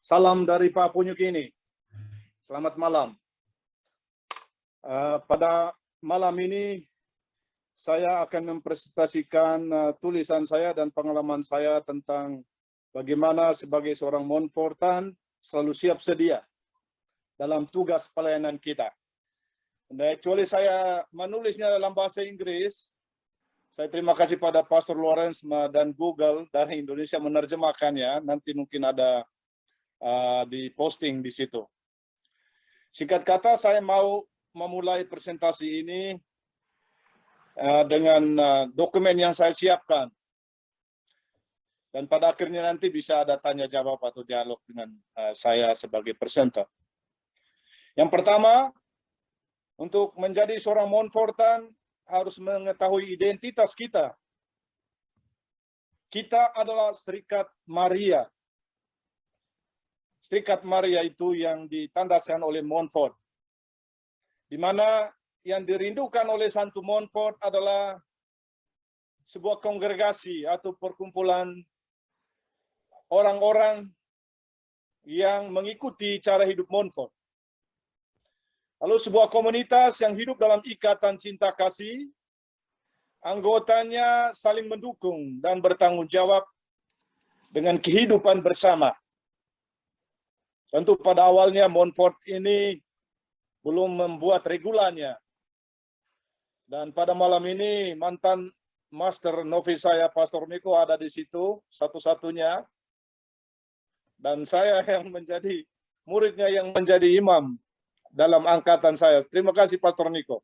Salam dari Papua New Guinea. Selamat malam. Pada malam ini saya akan mempresentasikan tulisan saya dan pengalaman saya tentang bagaimana sebagai seorang Montfortan selalu siap sedia dalam tugas pelayanan kita. Kecuali saya menulisnya dalam bahasa Inggris, saya terima kasih pada Pastor Lawrence dan Google dari Indonesia menerjemahkannya. Nanti mungkin ada di posting di situ. Singkat kata, saya mau memulai presentasi ini dengan dokumen yang saya siapkan. Dan pada akhirnya nanti bisa ada tanya jawab atau dialog dengan saya sebagai presenter. Yang pertama, untuk menjadi seorang Montfortan harus mengetahui identitas kita. Kita adalah Serikat Maria. Serikat Maria itu yang ditandaskan oleh Montfort, di mana yang dirindukan oleh Santo Montfort adalah sebuah kongregasi atau perkumpulan orang-orang yang mengikuti cara hidup Montfort. Lalu sebuah komunitas yang hidup dalam ikatan cinta kasih, anggotanya saling mendukung dan bertanggung jawab dengan kehidupan bersama. Tentu pada awalnya Montfort ini belum membuat regulanya. Dan pada malam ini mantan master novis saya, Pastor Miko, ada di situ satu-satunya. Dan saya yang menjadi muridnya yang menjadi imam dalam angkatan saya. Terima kasih Pastor Miko.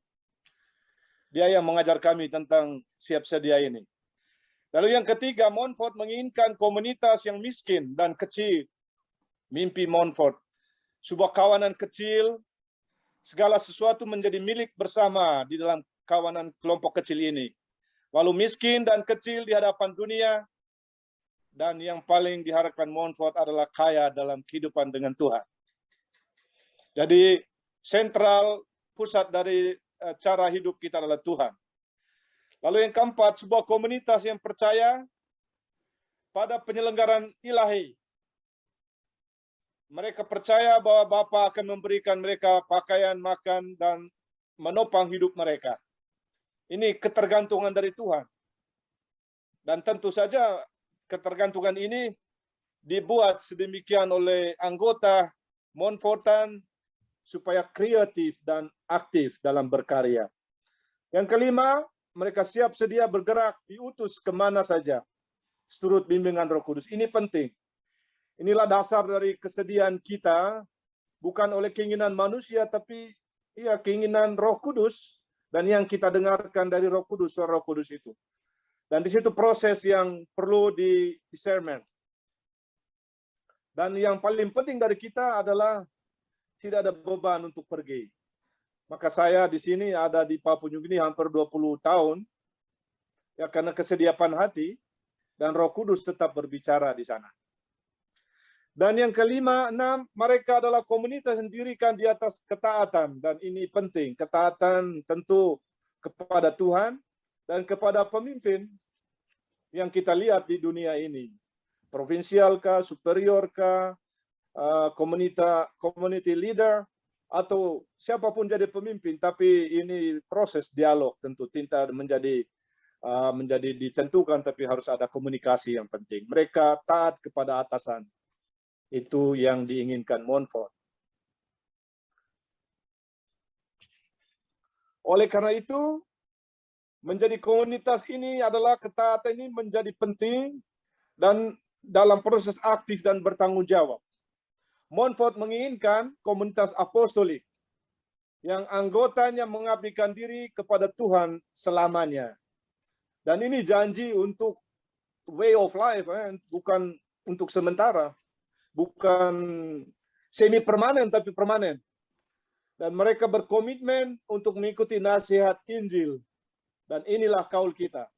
Dia yang mengajar kami tentang siap sedia ini. Lalu yang ketiga, Montfort menginginkan komunitas yang miskin dan kecil. Mimpi Montfort, sebuah kawanan kecil, segala sesuatu menjadi milik bersama di dalam kawanan kelompok kecil ini. Walau miskin dan kecil di hadapan dunia, dan yang paling diharapkan Montfort adalah kaya dalam kehidupan dengan Tuhan. Jadi sentral pusat dari cara hidup kita adalah Tuhan. Lalu yang keempat, sebuah komunitas yang percaya pada penyelenggaraan ilahi. Mereka percaya bahwa Bapa akan memberikan mereka pakaian, makan, dan menopang hidup mereka. Ini ketergantungan dari Tuhan. Dan tentu saja ketergantungan ini dibuat sedemikian oleh anggota Montfortan supaya kreatif dan aktif dalam berkarya. Yang kelima, mereka siap sedia bergerak, diutus kemana saja, seturut bimbingan Roh Kudus. Ini penting. Inilah dasar dari kesediaan kita, bukan oleh keinginan manusia, tapi ya keinginan Roh Kudus, dan yang kita dengarkan dari Roh Kudus, suara Roh Kudus itu. Dan di situ proses yang perlu discernment. Dan yang paling penting dari kita adalah tidak ada beban untuk pergi. Maka saya di sini ada di Papua New Guinea hampir 20 tahun, ya karena kesediaan hati, dan Roh Kudus tetap berbicara di sana. Dan yang kelima, enam, mereka adalah komunitas yang didirikan di atas ketaatan. Dan ini penting, ketaatan tentu kepada Tuhan dan kepada pemimpin yang kita lihat di dunia ini. Provinsial kah, superior kah, community leader, atau siapapun jadi pemimpin. Tapi ini proses dialog tentu, tidak menjadi ditentukan, tapi harus ada komunikasi yang penting. Mereka taat kepada atasan. Itu yang diinginkan Montfort. Oleh karena itu, menjadi komunitas ini adalah ketaatan ini menjadi penting dan dalam proses aktif dan bertanggung jawab. Montfort menginginkan komunitas apostolik yang anggotanya mengabdikan diri kepada Tuhan selamanya. Dan ini janji untuk way of life, bukan untuk sementara. Bukan semi permanen tapi permanen. Dan mereka berkomitmen untuk mengikuti nasihat Injil. Dan inilah kaul kita.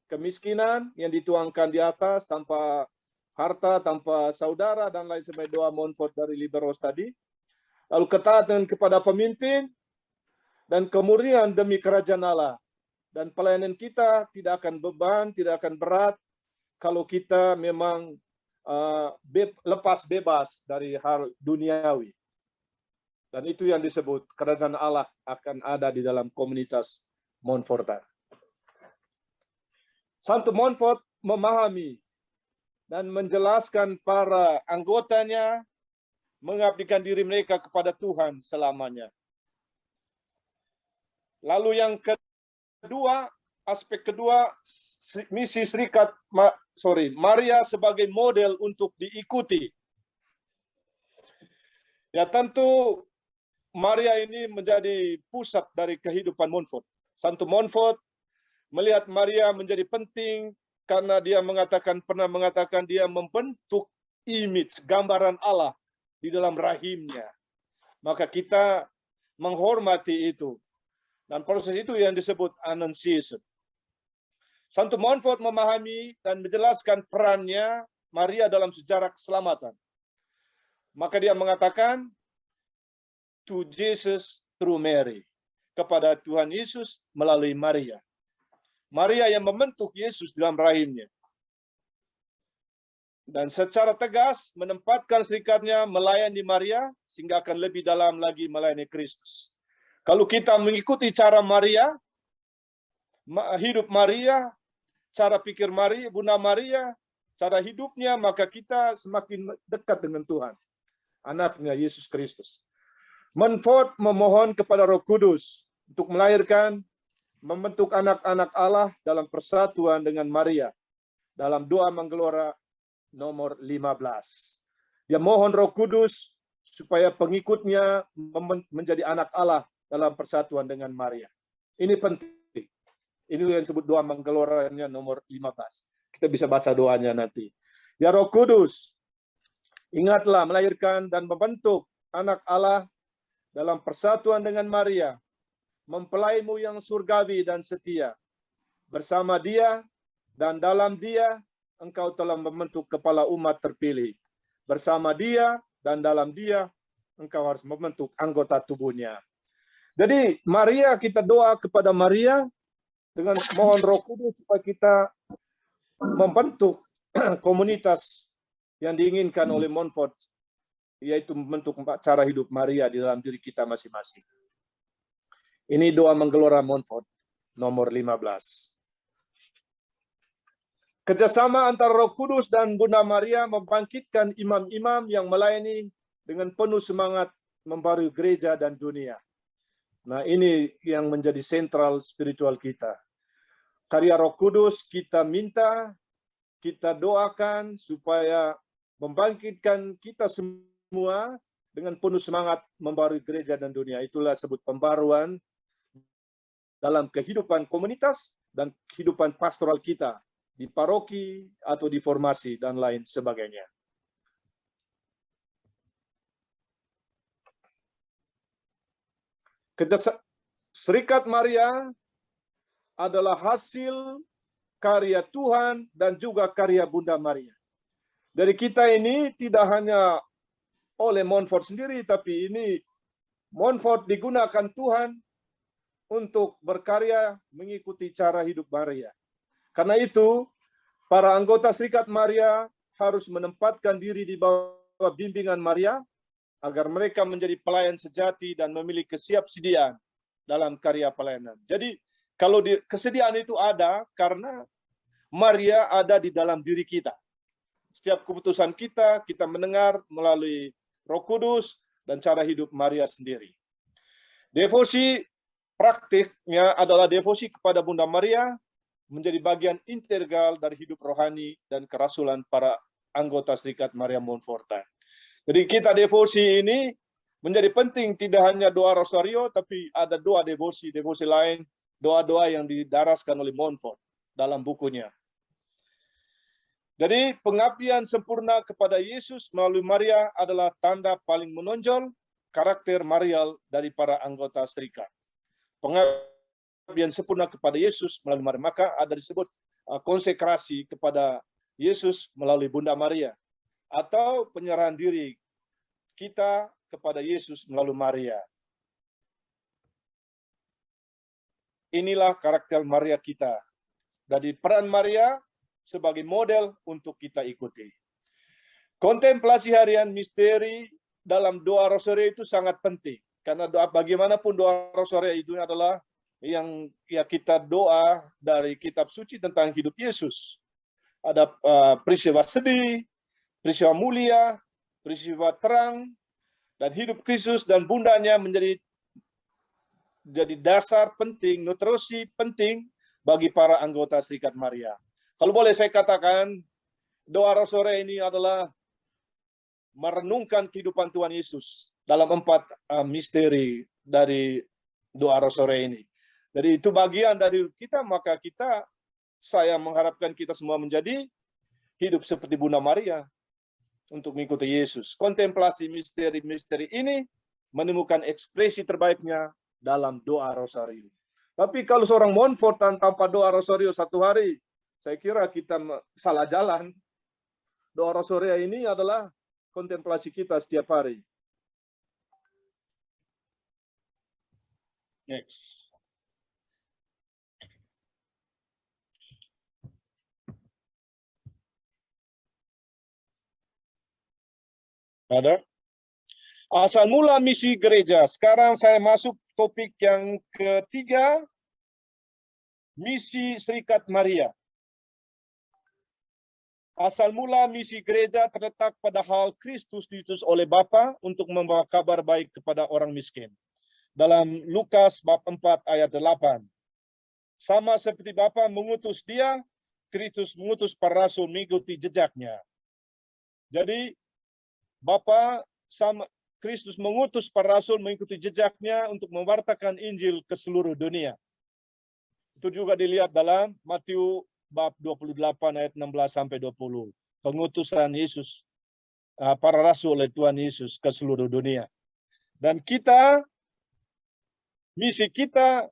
Kemiskinan yang dituangkan di atas tanpa harta, tanpa saudara dan lain sebagainya, doa Montfort dari Liberos tadi. Lalu ketaatan kepada pemimpin dan kemurnian demi kerajaan Allah. Dan pelayanan kita tidak akan beban, tidak akan berat kalau kita memang lepas bebas dari hal duniawi. Dan itu yang disebut kerajaan Allah akan ada di dalam komunitas Montfortan. Santo Montfort memahami dan menjelaskan para anggotanya mengabdikan diri mereka kepada Tuhan selamanya. Lalu yang kedua, aspek kedua, misi Maria sebagai model untuk diikuti. Ya tentu Maria ini menjadi pusat dari kehidupan Montfort. Santo Montfort melihat Maria menjadi penting karena dia pernah mengatakan dia membentuk image, gambaran Allah di dalam rahimnya. Maka kita menghormati itu. Dan proses itu yang disebut Annunciation. Santo Montfort memahami dan menjelaskan perannya Maria dalam sejarah keselamatan. Maka dia mengatakan, to Jesus through Mary. Kepada Tuhan Yesus melalui Maria. Maria yang membentuk Yesus dalam rahimnya. Dan secara tegas menempatkan serikatnya melayani Maria sehingga akan lebih dalam lagi melayani Kristus. Kalau kita mengikuti cara Maria, hidup Maria, cara pikir Maria, Bunda Maria, cara hidupnya, maka kita semakin dekat dengan Tuhan, anaknya Yesus Kristus. Montfort memohon kepada Roh Kudus untuk melahirkan, membentuk anak-anak Allah dalam persatuan dengan Maria. Dalam doa menggelora nomor 15. Dia mohon Roh Kudus supaya pengikutnya menjadi anak Allah dalam persatuan dengan Maria. Ini penting. Ini yang disebut doa menggeloranya nomor 15. Kita bisa baca doanya nanti. Ya Roh Kudus, ingatlah melahirkan dan membentuk anak Allah dalam persatuan dengan Maria, mempelaimu yang surgawi dan setia. Bersama dia dan dalam dia, engkau telah membentuk kepala umat terpilih. Bersama dia dan dalam dia, engkau harus membentuk anggota tubuhnya. Jadi Maria, kita doa kepada Maria dengan mohon Roh Kudus supaya kita membentuk komunitas yang diinginkan oleh Montfort, yaitu membentuk cara hidup Maria di dalam diri kita masing-masing. Ini doa menggelora Montfort nomor 15. Kerjasama antara Roh Kudus dan Bunda Maria membangkitkan imam-imam yang melayani dengan penuh semangat membarui gereja dan dunia. Nah, ini yang menjadi sentral spiritual kita. Karya Roh Kudus kita minta, kita doakan supaya membangkitkan kita semua dengan penuh semangat membarui gereja dan dunia. Itulah sebut pembaruan dalam kehidupan komunitas dan kehidupan pastoral kita di paroki atau di formasi dan lain sebagainya. Serikat Maria adalah hasil karya Tuhan dan juga karya Bunda Maria. Dari kita ini tidak hanya oleh Montfort sendiri, tapi ini Montfort digunakan Tuhan untuk berkarya mengikuti cara hidup Maria. Karena itu, para anggota Serikat Maria harus menempatkan diri di bawah bimbingan Maria agar mereka menjadi pelayan sejati dan memiliki kesiapsidiaan dalam karya pelayanan. Jadi, kalau kesediaan itu ada karena Maria ada di dalam diri kita. Setiap keputusan kita mendengar melalui Roh Kudus dan cara hidup Maria sendiri. Devosi praktiknya adalah devosi kepada Bunda Maria, menjadi bagian integral dari hidup rohani dan kerasulan para anggota Serikat Maria Montfortan. Jadi kita devosi ini menjadi penting, tidak hanya doa rosario, tapi ada doa devosi lain, doa-doa yang didaraskan oleh Montfort dalam bukunya. Jadi pengabdian sempurna kepada Yesus melalui Maria adalah tanda paling menonjol karakter marial dari para anggota serikat. Pengabdian sempurna kepada Yesus melalui Maria, maka ada disebut konsekrasi kepada Yesus melalui Bunda Maria, atau penyerahan diri kita kepada Yesus melalui Maria. Inilah karakter Maria kita. Dari peran Maria sebagai model untuk kita ikuti. Kontemplasi harian misteri dalam doa rosario itu sangat penting. Karena doa bagaimanapun doa rosario itu adalah yang kita doa dari kitab suci tentang hidup Yesus. Ada peristiwa sedih, peristiwa mulia, peristiwa terang, dan hidup Kristus dan bundanya menjadi dasar penting, nutrisi penting bagi para anggota Serikat Maria. Kalau boleh saya katakan, doa rosario ini adalah merenungkan kehidupan Tuhan Yesus dalam 4 misteri dari doa rosario ini. Jadi itu bagian dari kita, maka saya mengharapkan kita semua menjadi hidup seperti Bunda Maria untuk mengikuti Yesus. Kontemplasi misteri-misteri ini menemukan ekspresi terbaiknya dalam doa rosario. Tapi kalau seorang Montfort tanpa doa rosario 1 hari, saya kira kita salah jalan. Doa rosario ini adalah kontemplasi kita setiap hari. Next. Ada? Asal mula misi gereja. Sekarang saya masuk topik yang ketiga, misi Serikat Maria. Asal mula misi gereja terletak pada hal Kristus diutus oleh Bapa untuk membawa kabar baik kepada orang miskin. Dalam Lukas bab 4 ayat 8. Sama seperti Bapa mengutus dia, Kristus mengutus para rasul mengikuti jejaknya. Jadi Bapa sama Kristus mengutus para rasul mengikuti jejaknya untuk mewartakan Injil ke seluruh dunia. Itu juga dilihat dalam Matius bab 28 ayat 16 sampai 20. Pengutusan Yesus, para rasul oleh Tuhan Yesus ke seluruh dunia. Dan misi kita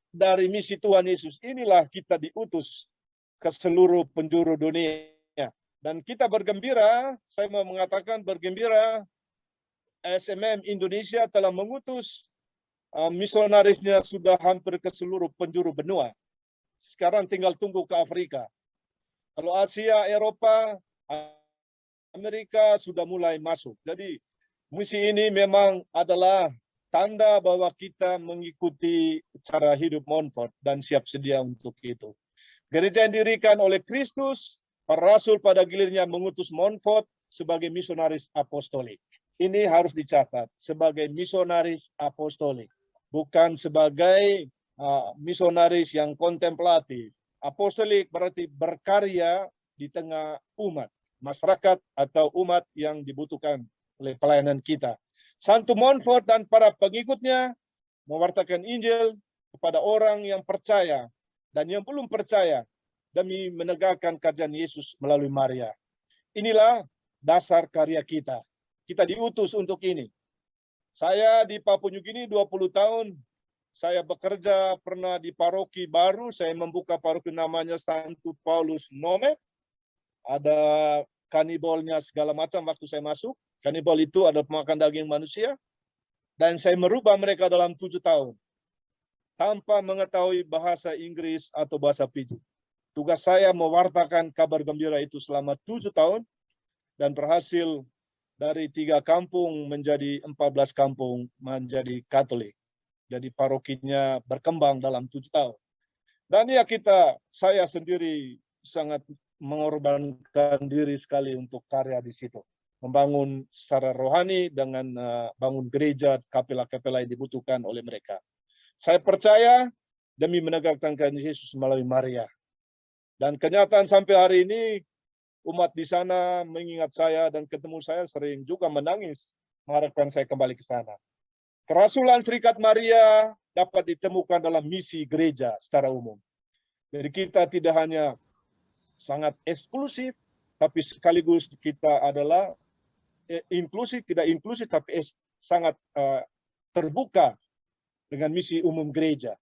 dari misi Tuhan Yesus inilah kita diutus ke seluruh penjuru dunia. Dan kita bergembira, saya mau mengatakan bergembira, SMM Indonesia telah mengutus misionarisnya sudah hampir ke seluruh penjuru benua. Sekarang tinggal tunggu ke Afrika. Kalau Asia, Eropa, Amerika sudah mulai masuk. Jadi misi ini memang adalah tanda bahwa kita mengikuti cara hidup Montfort dan siap sedia untuk itu. Gereja yang didirikan oleh Kristus, para rasul pada gilirnya mengutus Montfort sebagai misionaris apostolik. Ini harus dicatat, sebagai misionaris apostolik. Bukan sebagai misionaris yang kontemplatif. Apostolik berarti berkarya di tengah umat, masyarakat atau umat yang dibutuhkan oleh pelayanan kita. Santo Montfort dan para pengikutnya mewartakan Injil kepada orang yang percaya dan yang belum percaya demi menegakkan kerajaan Yesus melalui Maria. Inilah dasar karya kita. Kita diutus untuk ini. Saya di Papua Nugini 20 tahun. Saya bekerja pernah di paroki baru. Saya membuka paroki namanya Santo Paulus Nome. Ada kanibolnya segala macam waktu saya masuk. Kanibal itu ada pemakan daging manusia. Dan saya merubah mereka dalam 7 tahun. Tanpa mengetahui bahasa Inggris atau bahasa Fiji. Tugas saya mewartakan kabar gembira itu selama 7 tahun. Dan berhasil dari 3 kampung menjadi 14 kampung menjadi Katolik. Jadi parokinya berkembang dalam 7 tahun. Dan ya saya sendiri sangat mengorbankan diri sekali untuk karya di situ. Membangun secara rohani dengan bangun gereja, kapela-kapela yang dibutuhkan oleh mereka. Saya percaya demi menegakkan kerajaan Yesus melalui Maria. Dan kenyataan sampai hari ini, umat di sana mengingat saya dan ketemu saya sering juga menangis mengharapkan saya kembali ke sana. Kerasulan Serikat Maria dapat ditemukan dalam misi gereja secara umum. Jadi kita tidak hanya sangat eksklusif, tapi sekaligus kita adalah inklusif, tidak inklusif, tapi sangat terbuka dengan misi umum gereja.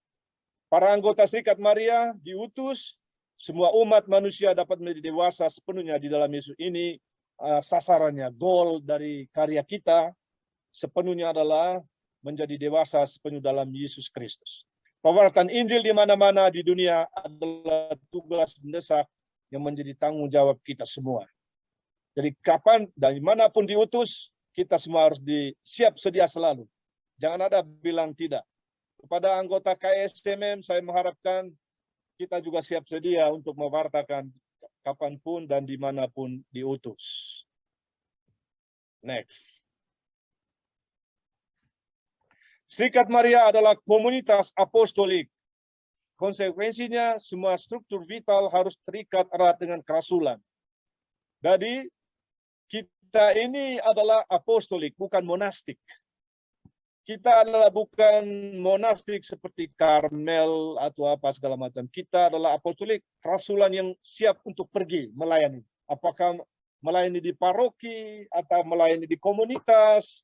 Para anggota Serikat Maria diutus, semua umat manusia dapat menjadi dewasa sepenuhnya di dalam Yesus ini. Sasarannya, goal dari karya kita sepenuhnya adalah menjadi dewasa sepenuh dalam Yesus Kristus. Pewartaan Injil di mana-mana di dunia adalah tugas mendesak yang menjadi tanggung jawab kita semua. Jadi kapan dan dimanapun diutus, kita semua harus siap sedia selalu. Jangan ada bilang tidak. Kepada anggota KSMM, saya mengharapkan kita juga siap sedia untuk mewartakan kapanpun dan dimanapun diutus. Next. Serikat Maria adalah komunitas apostolik. Konsekuensinya, semua struktur vital harus terikat erat dengan kerasulan. Jadi, kita ini adalah apostolik, bukan monastik. Kita adalah bukan monastik seperti Karmel atau apa segala macam. Kita adalah apostolik, kerasulan yang siap untuk pergi melayani. Apakah melayani di paroki atau melayani di komunitas,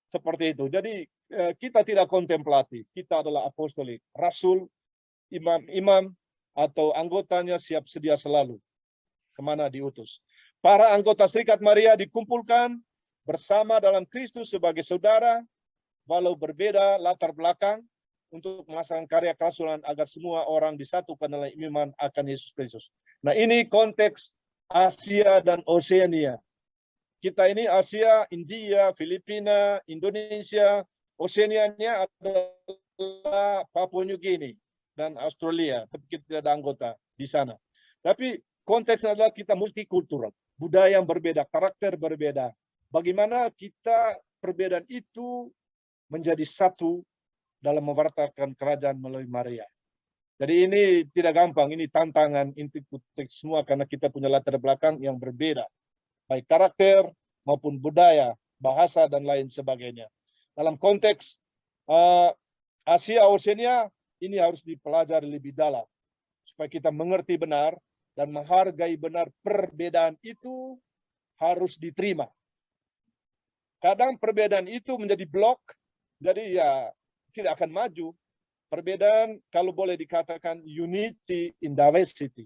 seperti itu. Jadi kita tidak kontemplatif, kita adalah apostolik. Rasul, imam-imam atau anggotanya siap sedia selalu kemana diutus. Para anggota Serikat Maria dikumpulkan bersama dalam Kristus sebagai saudara, walau berbeda latar belakang, untuk melaksanakan karya kerasulan agar semua orang disatukan dalam iman akan Yesus Kristus. Nah, ini konteks Asia dan Oseania. Kita ini Asia, India, Filipina, Indonesia, Oseania adalah Papua New Guinea dan Australia, tapi kita tidak ada anggota di sana. Tapi konteksnya adalah kita multikultural, budaya yang berbeda, karakter berbeda. Bagaimana kita perbedaan itu menjadi satu dalam mewartakan kerajaan melalui Maria. Jadi ini tidak gampang, ini tantangan untuk semua karena kita punya latar belakang yang berbeda, baik karakter maupun budaya, bahasa dan lain sebagainya. Dalam konteks Asia Oseania, ini harus dipelajari lebih dalam supaya kita mengerti benar dan menghargai benar perbedaan itu harus diterima. Kadang perbedaan itu menjadi blok, jadi ya tidak akan maju. Perbedaan kalau boleh dikatakan unity in diversity.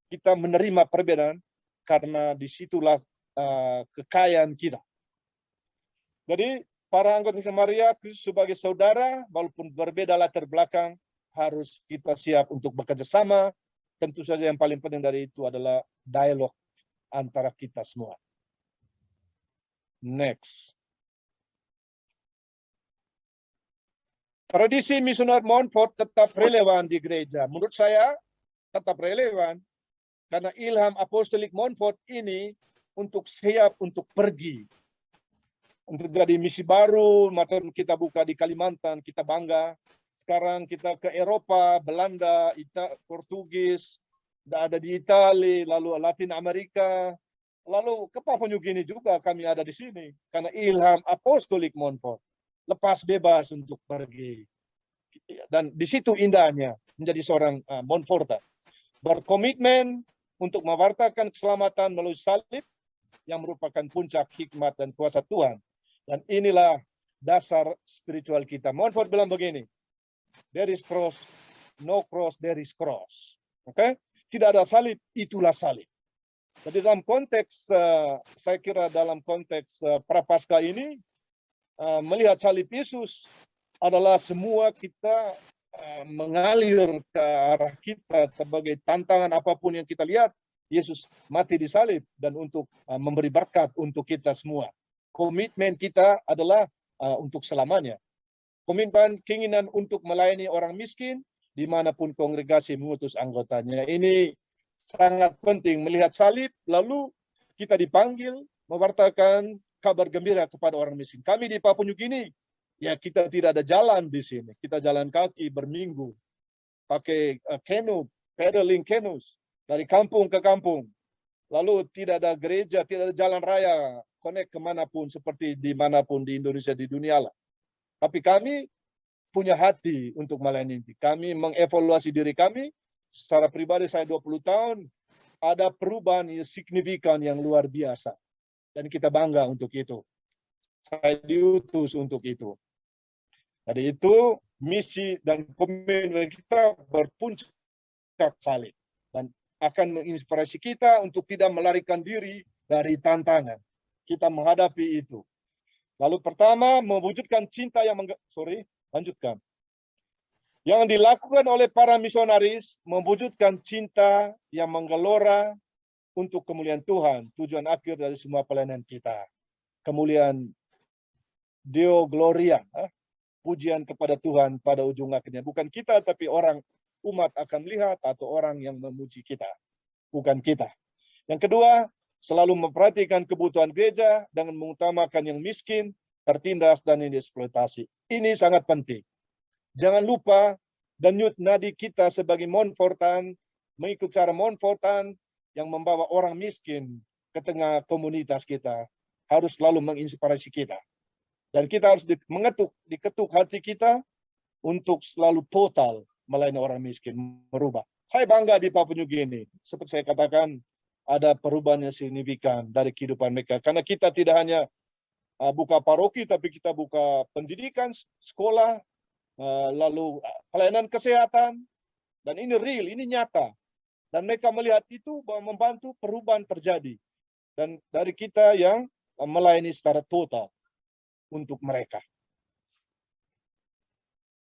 Kita menerima perbedaan karena disitulah kekayaan kita. Jadi para anggota Maria sebagai saudara, walaupun berbeda latar belakang, harus kita siap untuk bekerja sama. Tentu saja yang paling penting dari itu adalah dialog antara kita semua. Next. Tradisi misioner Montfort tetap relevan di gereja. Menurut saya tetap relevan karena ilham apostolik Montfort ini untuk siap untuk pergi. Untuk jadi misi baru, macam kita buka di Kalimantan, kita bangga. Sekarang kita ke Eropa, Belanda, Portugis, ada di Italia, lalu Latin Amerika, lalu ke Papua New Guinea juga kami ada di sini. Karena ilham apostolik Montfort, lepas bebas untuk pergi. Dan di situ indahnya menjadi seorang Montfortan. Berkomitmen untuk mewartakan keselamatan melalui salib yang merupakan puncak hikmat dan kuasa Tuhan. Dan inilah dasar spiritual kita. Montfort bilang begini, there is cross, no cross, there is cross. Oke? Tidak ada salib, itulah salib. Jadi dalam konteks, saya kira dalam konteks Prapaskah ini, melihat salib Yesus adalah semua kita mengalir ke arah kita sebagai tantangan apapun yang kita lihat. Yesus mati di salib dan untuk memberi berkat untuk kita semua. Komitmen kita adalah untuk selamanya. Komitmen keinginan untuk melayani orang miskin dimanapun kongregasi mengutus anggotanya. Ini sangat penting melihat salib, lalu kita dipanggil mewartakan kabar gembira kepada orang miskin. Kami di Papua New Guinea, ya kita tidak ada jalan di sini. Kita jalan kaki berminggu, pakai canoe, paddling canoes dari kampung ke kampung. Lalu tidak ada gereja, tidak ada jalan raya, connect kemanapun seperti dimanapun di Indonesia, di dunia lah. Tapi kami punya hati untuk melayani. Kami mengevaluasi diri kami. Secara pribadi saya 20 tahun, ada perubahan yang signifikan yang luar biasa. Dan kita bangga untuk itu. Saya diutus untuk itu. Jadi itu misi dan komitmen kita berpuncak salib. Dan akan menginspirasi kita untuk tidak melarikan diri dari tantangan. Kita menghadapi itu. Lalu pertama, mewujudkan cinta yang lanjutkan. Yang dilakukan oleh para misionaris, mewujudkan cinta yang menggelora untuk kemuliaan Tuhan, tujuan akhir dari semua pelayanan kita. Kemuliaan Deo Gloria, pujian kepada Tuhan pada ujung akhirnya. Bukan kita, tapi orang umat akan melihat atau orang yang memuji kita. Bukan kita. Yang kedua, selalu memperhatikan kebutuhan gereja dengan mengutamakan yang miskin, tertindas, dan yang dieksploitasi. Ini sangat penting. Jangan lupa denyut nadi kita sebagai Montfortan, mengikut cara Montfortan yang membawa orang miskin ke tengah komunitas kita, harus selalu menginspirasi kita. Dan kita harus diketuk hati kita untuk selalu total melayani orang miskin, merubah. Saya bangga di Papua New Guinea. Seperti saya katakan, ada perubahan yang signifikan dari kehidupan mereka. Karena kita tidak hanya buka paroki, tapi kita buka pendidikan, sekolah, lalu pelayanan kesehatan. Dan ini real, ini nyata. Dan mereka melihat itu bahwa membantu perubahan terjadi. Dan dari kita yang melayani secara total untuk mereka.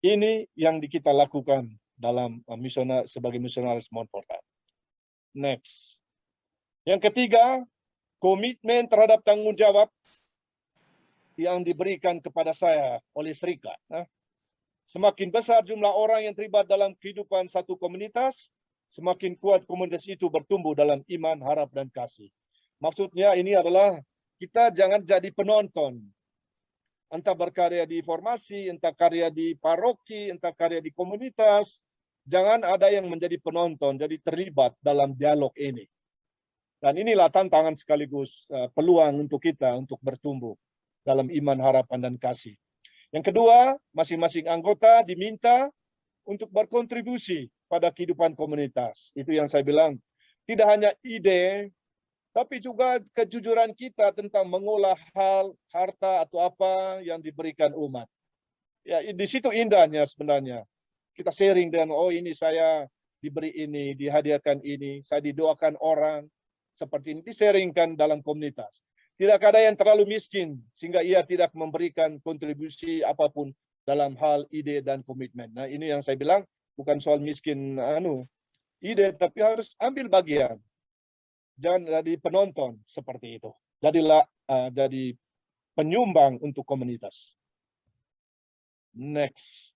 Ini yang kita lakukan dalam sebagai misionaris Montfortan. Next. Yang ketiga, komitmen terhadap tanggung jawab yang diberikan kepada saya oleh serikat. Semakin besar jumlah orang yang terlibat dalam kehidupan satu komunitas, semakin kuat komunitas itu bertumbuh dalam iman, harap, dan kasih. Maksudnya ini adalah kita jangan jadi penonton. Entah berkarya di formasi, entah karya di paroki, entah karya di komunitas. Jangan ada yang menjadi penonton, jadi terlibat dalam dialog ini. Dan inilah tantangan sekaligus peluang untuk kita untuk bertumbuh dalam iman, harapan, dan kasih. Yang kedua, masing-masing anggota diminta untuk berkontribusi pada kehidupan komunitas. Itu yang saya bilang, tidak hanya ide, tapi juga kejujuran kita tentang mengolah hal, harta, atau apa yang diberikan umat. Ya, di situ indahnya sebenarnya. Kita sharing dengan, oh ini saya diberi ini, dihadiahkan ini, saya didoakan orang, seperti ini, di-sharingkan dalam komunitas. Tidak ada yang terlalu miskin, sehingga ia tidak memberikan kontribusi apapun dalam hal ide dan komitmen. Nah, ini yang saya bilang, bukan soal miskin ide, tapi harus ambil bagian. Jangan jadi penonton seperti itu. Jadilah jadi penyumbang untuk komunitas. Next.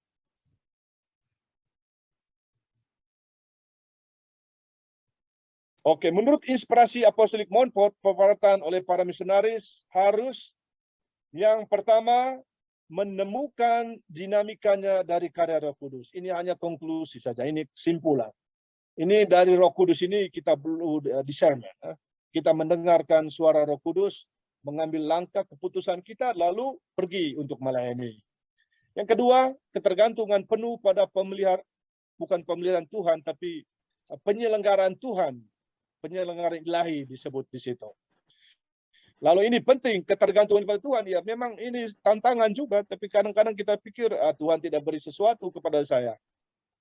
Oke, menurut inspirasi apostolik Montfort, pewartaan oleh para misionaris harus yang pertama menemukan dinamikanya dari karya Roh Kudus. Ini hanya konklusi saja, ini kesimpulan. Ini dari Roh Kudus ini kita perlu discernment. Kita mendengarkan suara Roh Kudus, mengambil langkah keputusan kita, lalu pergi untuk melayani. Yang kedua, ketergantungan penuh pada bukan pemeliharaan Tuhan, tapi penyelenggaraan Tuhan. Penyelenggaraan ilahi disebut di situ. Lalu ini penting, ketergantungan pada Tuhan. Ya, memang ini tantangan juga, tapi kadang-kadang kita pikir Tuhan tidak beri sesuatu kepada saya.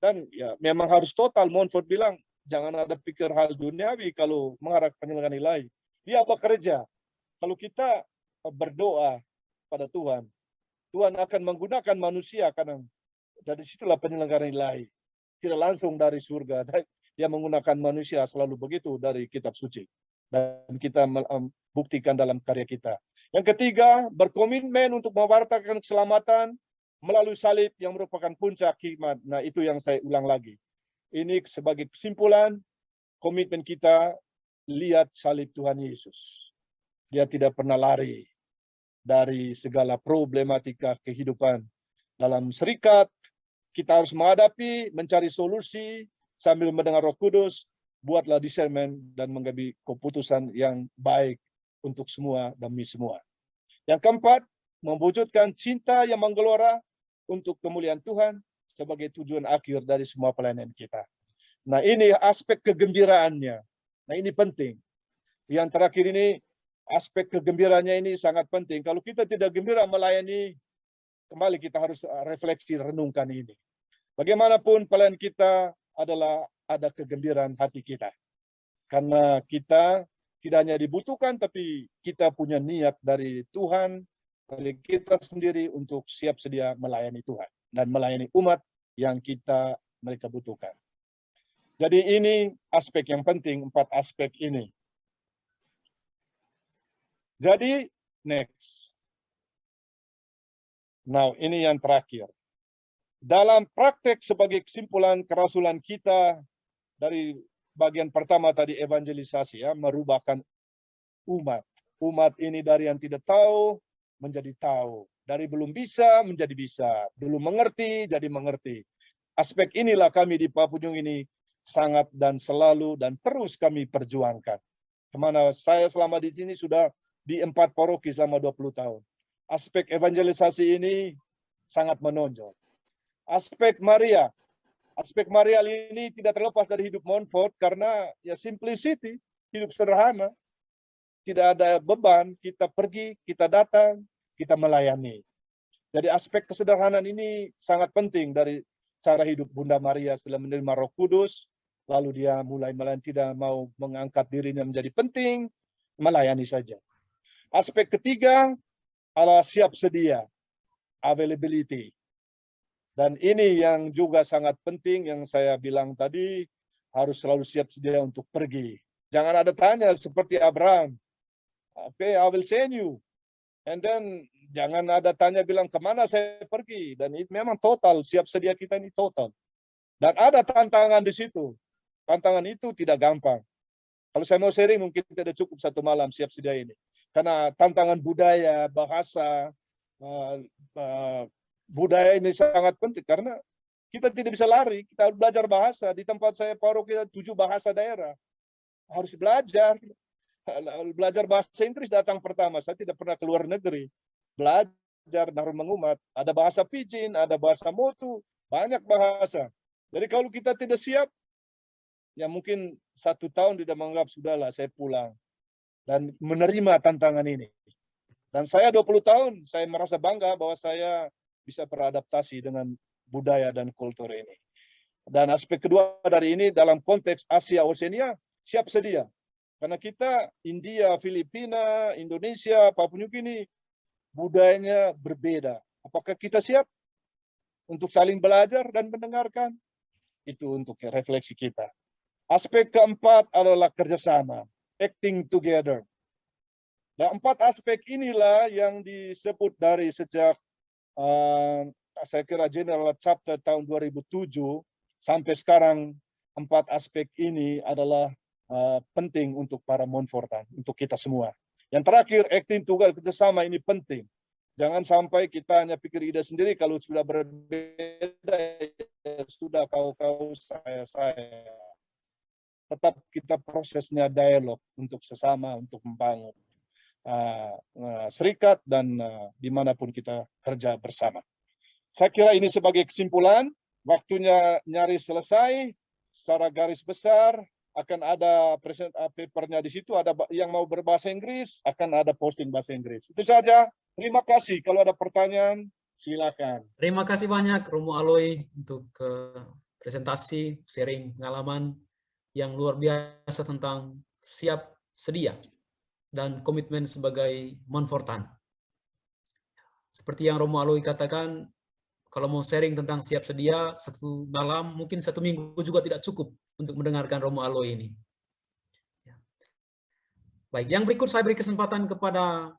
Dan ya memang harus total. Montfort bilang, jangan ada pikir hal duniawi kalau mengarah penyelenggaraan ilahi. Dia bekerja. Kalau kita berdoa pada Tuhan, Tuhan akan menggunakan manusia karena dari situlah penyelenggaraan ilahi. Tidak langsung dari surga. Dia menggunakan manusia, selalu begitu dari kitab suci. Dan kita buktikan dalam karya kita. Yang ketiga, berkomitmen untuk mewartakan keselamatan melalui salib yang merupakan puncak hikmat. Nah, itu yang saya ulang lagi. Ini sebagai kesimpulan, komitmen kita lihat salib Tuhan Yesus. Dia tidak pernah lari dari segala problematika kehidupan. Dalam serikat, kita harus menghadapi, mencari solusi, sambil mendengar Roh Kudus, buatlah discernment dan mengambil keputusan yang baik untuk semua demi semua. Yang keempat, mewujudkan cinta yang menggelora untuk kemuliaan Tuhan sebagai tujuan akhir dari semua pelayanan kita. Nah, ini aspek kegembiraannya. Nah, ini penting. Yang terakhir ini, aspek kegembiraannya ini sangat penting. Kalau kita tidak gembira melayani, kembali kita harus refleksi, renungkan ini. Bagaimanapun pelayanan kita adalah ada kegembiraan hati kita. Karena kita tidak hanya dibutuhkan, tapi kita punya niat dari Tuhan, dari kita sendiri untuk siap sedia melayani Tuhan. Dan melayani umat yang mereka butuhkan. Jadi ini aspek yang penting, 4 aspek ini. Jadi, next. Now, ini yang terakhir. Dalam praktek sebagai kesimpulan kerasulan kita dari bagian pertama tadi evangelisasi ya, merubahkan umat. Umat ini dari yang tidak tahu menjadi tahu. Dari belum bisa menjadi bisa. Belum mengerti jadi mengerti. Aspek inilah kami di Papua ini sangat dan selalu dan terus kami perjuangkan. Kemana saya selama di sini sudah di 4 paroki selama 20 tahun. Aspek evangelisasi ini sangat menonjol. Aspek Maria ini tidak terlepas dari hidup Montfort karena ya simplicity, hidup sederhana. Tidak ada beban, kita pergi, kita datang, kita melayani. Jadi aspek kesederhanaan ini sangat penting dari cara hidup Bunda Maria setelah menerima Roh Kudus, lalu dia mulai melayani, tidak mau mengangkat dirinya menjadi penting, melayani saja. Aspek ketiga adalah siap sedia, availability. Dan ini yang juga sangat penting yang saya bilang tadi, harus selalu siap sedia untuk pergi. Jangan ada tanya seperti Abraham, okay, I will send you. And then jangan ada tanya bilang kemana saya pergi. Dan itu memang total, siap sedia kita ini total. Dan ada tantangan di situ. Tantangan itu tidak gampang. Kalau saya mau sharing mungkin tidak cukup 1 malam siap sedia ini. Karena tantangan budaya, bahasa, budaya ini sangat penting. Karena kita tidak bisa lari, kita harus belajar bahasa. Di tempat saya paroki 7 bahasa daerah. Harus belajar. Belajar bahasa Inggris datang pertama. Saya tidak pernah keluar negeri. Belajar harus mengumat. Ada bahasa Pidgin, ada bahasa Motu, banyak bahasa. Jadi kalau kita tidak siap, ya mungkin 1 tahun tidak menganggap sudahlah saya pulang dan menerima tantangan ini. Dan saya 20 tahun, saya merasa bangga bahwa saya bisa beradaptasi dengan budaya dan kultur ini. Dan aspek kedua dari ini dalam konteks Asia Oseania, siap sedia. Karena kita India, Filipina, Indonesia, Papua Nugini budayanya berbeda. Apakah kita siap untuk saling belajar dan mendengarkan? Itu untuk refleksi kita. Aspek keempat adalah kerjasama, acting together. Nah, 4 aspek inilah yang disebut dari sejak saya kira General Chapter tahun 2007 sampai sekarang 4 aspek ini adalah penting untuk para Montfortan, untuk kita semua. Yang terakhir, acting together, kerjasama ini penting. Jangan sampai kita hanya pikir ide sendiri, kalau sudah berbeda, ya sudah kau saya. Tetap kita prosesnya dialog untuk sesama, untuk membangun serikat dan dimanapun kita kerja bersama. Saya kira ini sebagai kesimpulan, waktunya nyaris selesai, secara garis besar, akan ada papernya di situ, ada yang mau berbahasa Inggris, akan ada posting bahasa Inggris. Itu saja. Terima kasih. Kalau ada pertanyaan, silakan. Terima kasih banyak Romo Aloy untuk presentasi, sharing pengalaman yang luar biasa tentang siap sedia dan komitmen sebagai Montfortan. Seperti yang Romo Aloy katakan, kalau mau sharing tentang siap sedia 1 malam, mungkin 1 minggu juga tidak cukup untuk mendengarkan Romo Aloy ini. Baik, yang berikut saya beri kesempatan kepada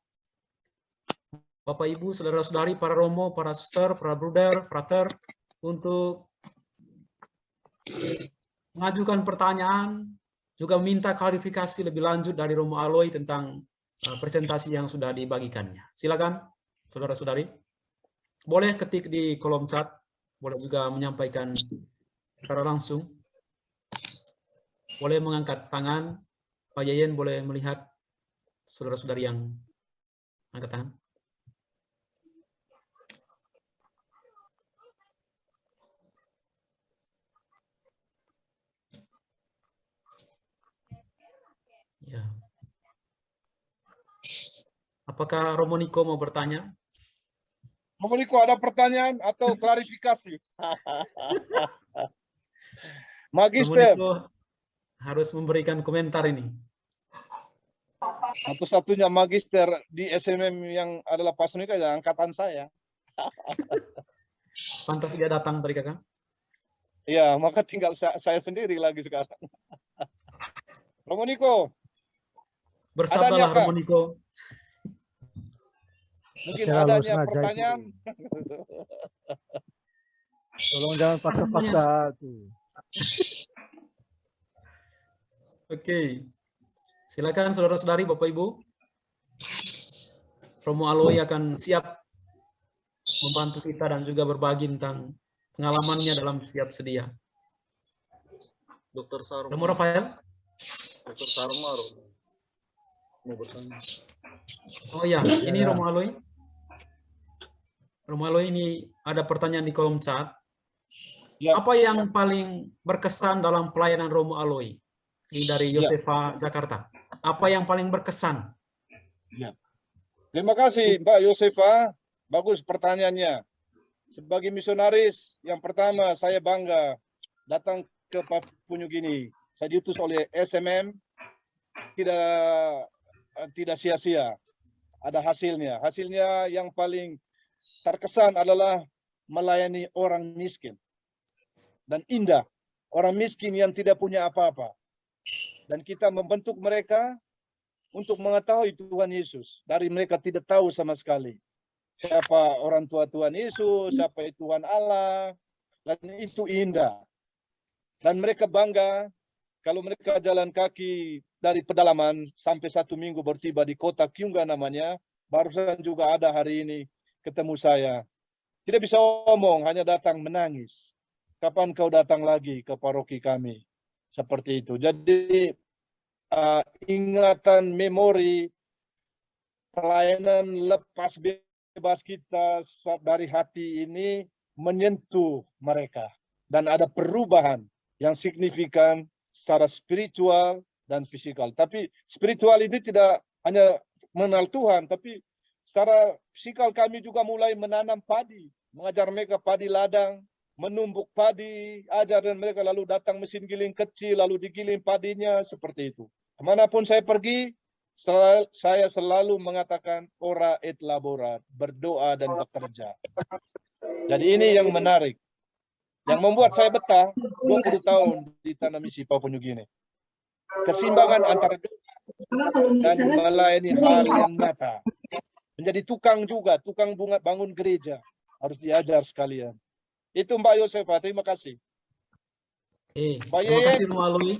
Bapak Ibu, saudara-saudari, para Romo, para suster, para bruder, frater, untuk mengajukan pertanyaan, juga meminta klarifikasi lebih lanjut dari Romo Aloy tentang presentasi yang sudah dibagikannya. Silakan, saudara-saudari. Boleh ketik di kolom chat, boleh juga menyampaikan secara langsung. Boleh mengangkat tangan. Pak Yayen boleh melihat saudara-saudari yang angkat tangan. Ya. Apakah Romo Niko mau bertanya? Romo Niko, ada pertanyaan atau klarifikasi? Magister. Romo Niko harus memberikan komentar ini. Satu-satunya magister di SMM yang adalah Pak Sunika ya angkatan saya. Pantas dia datang tadi kakak? Iya, maka tinggal saya sendiri lagi sekarang. Romo Niko. Bersabarlah Romo Niko. Mungkin Secara lu adanya sengaja pertanyaan. itu. Tolong jangan paksa-paksa tuh. Oke. Silakan saudara-saudari, Bapak Ibu. Romo Aloy akan siap membantu kita dan juga berbagi tentang pengalamannya dalam siap sedia. Dokter Sarma. Romo Rafael? Dokter Sarma mau bertanya. Oh ya, ini Ya. Romo Aloy. Romo Aloy, ini ada pertanyaan di kolom chat. Ya. Apa yang paling berkesan dalam pelayanan Romo Aloy? Ini dari Ya. Yosefa, Jakarta. Apa yang paling berkesan? Terima kasih Mbak Yosefa. Bagus pertanyaannya. Sebagai misionaris, yang pertama saya bangga datang ke Papua New Guinea. Saya diutus oleh SMM, tidak sia-sia. Ada hasilnya. Hasilnya yang paling terkesan adalah melayani orang miskin. Dan indah. Orang miskin yang tidak punya apa-apa. Dan kita membentuk mereka untuk mengetahui Tuhan Yesus. Dari mereka tidak tahu sama sekali siapa orang tua Tuhan Yesus, siapa itu Tuhan Allah. Dan itu indah. Dan mereka bangga kalau mereka jalan kaki dari pedalaman sampai 1 minggu bertiba di kota Kyungga namanya. Barusan juga ada hari ini ketemu saya. Tidak bisa ngomong, hanya datang menangis. Kapan kau datang lagi ke paroki kami? Seperti itu. Jadi ingatan, memori, pelayanan lepas bebas kita dari hati ini menyentuh mereka. Dan ada perubahan yang signifikan secara spiritual dan fisikal. Tapi spiritual ini tidak hanya mengenal Tuhan, tapi secara fisikal kami juga mulai menanam padi. Mengajar mereka padi ladang, menumbuk padi, ajaran mereka, lalu datang mesin giling kecil, lalu digiling padinya, seperti itu. Kemanapun saya pergi, saya selalu mengatakan ora et labora, berdoa dan bekerja. Jadi ini yang menarik. Yang membuat saya betah 20 tahun di tanah misi Papua New Guinea. Keseimbangan antara doa dan melayani hal yang nyata. Menjadi tukang juga, tukang bunga bangun gereja. Harus diajar sekalian. Itu Mbak Yosefa, terima kasih. Terima kasih Romo Aloy.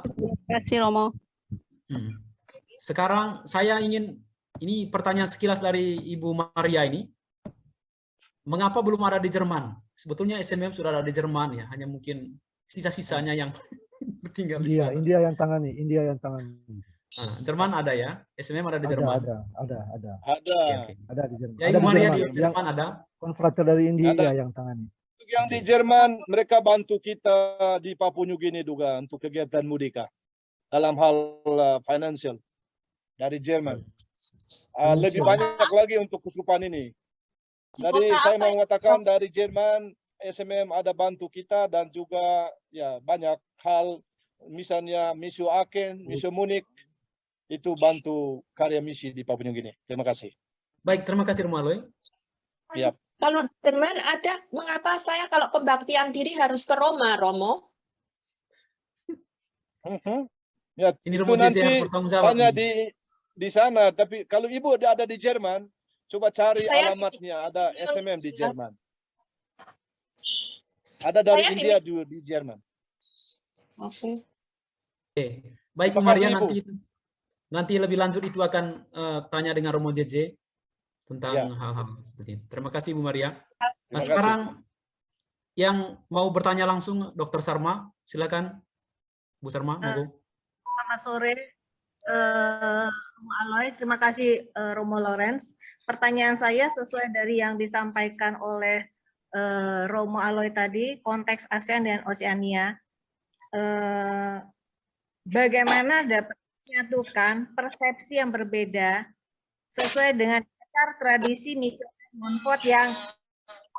Terima kasih Romo. Sekarang saya ingin, ini pertanyaan sekilas dari Ibu Maria ini. Mengapa belum ada di Jerman? Sebetulnya SMM sudah ada di Jerman ya, hanya mungkin sisa-sisanya yang tinggal di sana. India yang tangani, India yang tangani. Jerman ada ya, SMM ada di Jerman. Ada. Okay. Ada di Jerman. Ya, Ibu Maria di Jerman ada. Konfrater dari India Ada. yang tangani. Yang di Jerman, mereka bantu kita di Papua New Guinea juga untuk kegiatan Mudika dalam hal financial dari Jerman. Lebih banyak lagi untuk kesurupan ini. Jadi saya mau mengatakan dari Jerman, SMM ada bantu kita dan juga ya banyak hal, misalnya misi Aachen, misi Munich, itu bantu karya misi di Papua New Guinea. Terima kasih. Baik, terima kasih Romo Aloy. Ya. Kalau Jerman ada, mengapa saya kalau pembaktian diri harus ke Roma, Romo? Ya, Ini itu Romo nanti JJ yang bertanggung jawab. hanya di sana. Tapi kalau Ibu ada di Jerman, coba cari alamatnya. Ada SMM di Jerman. Ada dari India juga di Jerman. Oke. Baik, Bu Maria, nanti lebih lanjut itu akan tanya dengan Romo JJ tentang hal-hal seperti itu. Terima kasih Bu Maria. Nah, sekarang yang mau bertanya langsung Dr. Sarma, silakan Bu Sarma. Selamat sore Romo Aloy, terima kasih Romo Lawrence. Pertanyaan saya sesuai dari yang disampaikan oleh Romo Aloy tadi, konteks ASEAN dan Oseania. Bagaimana dapat menyatukan persepsi yang berbeda sesuai dengan dasar tradisi misioner Montfort yang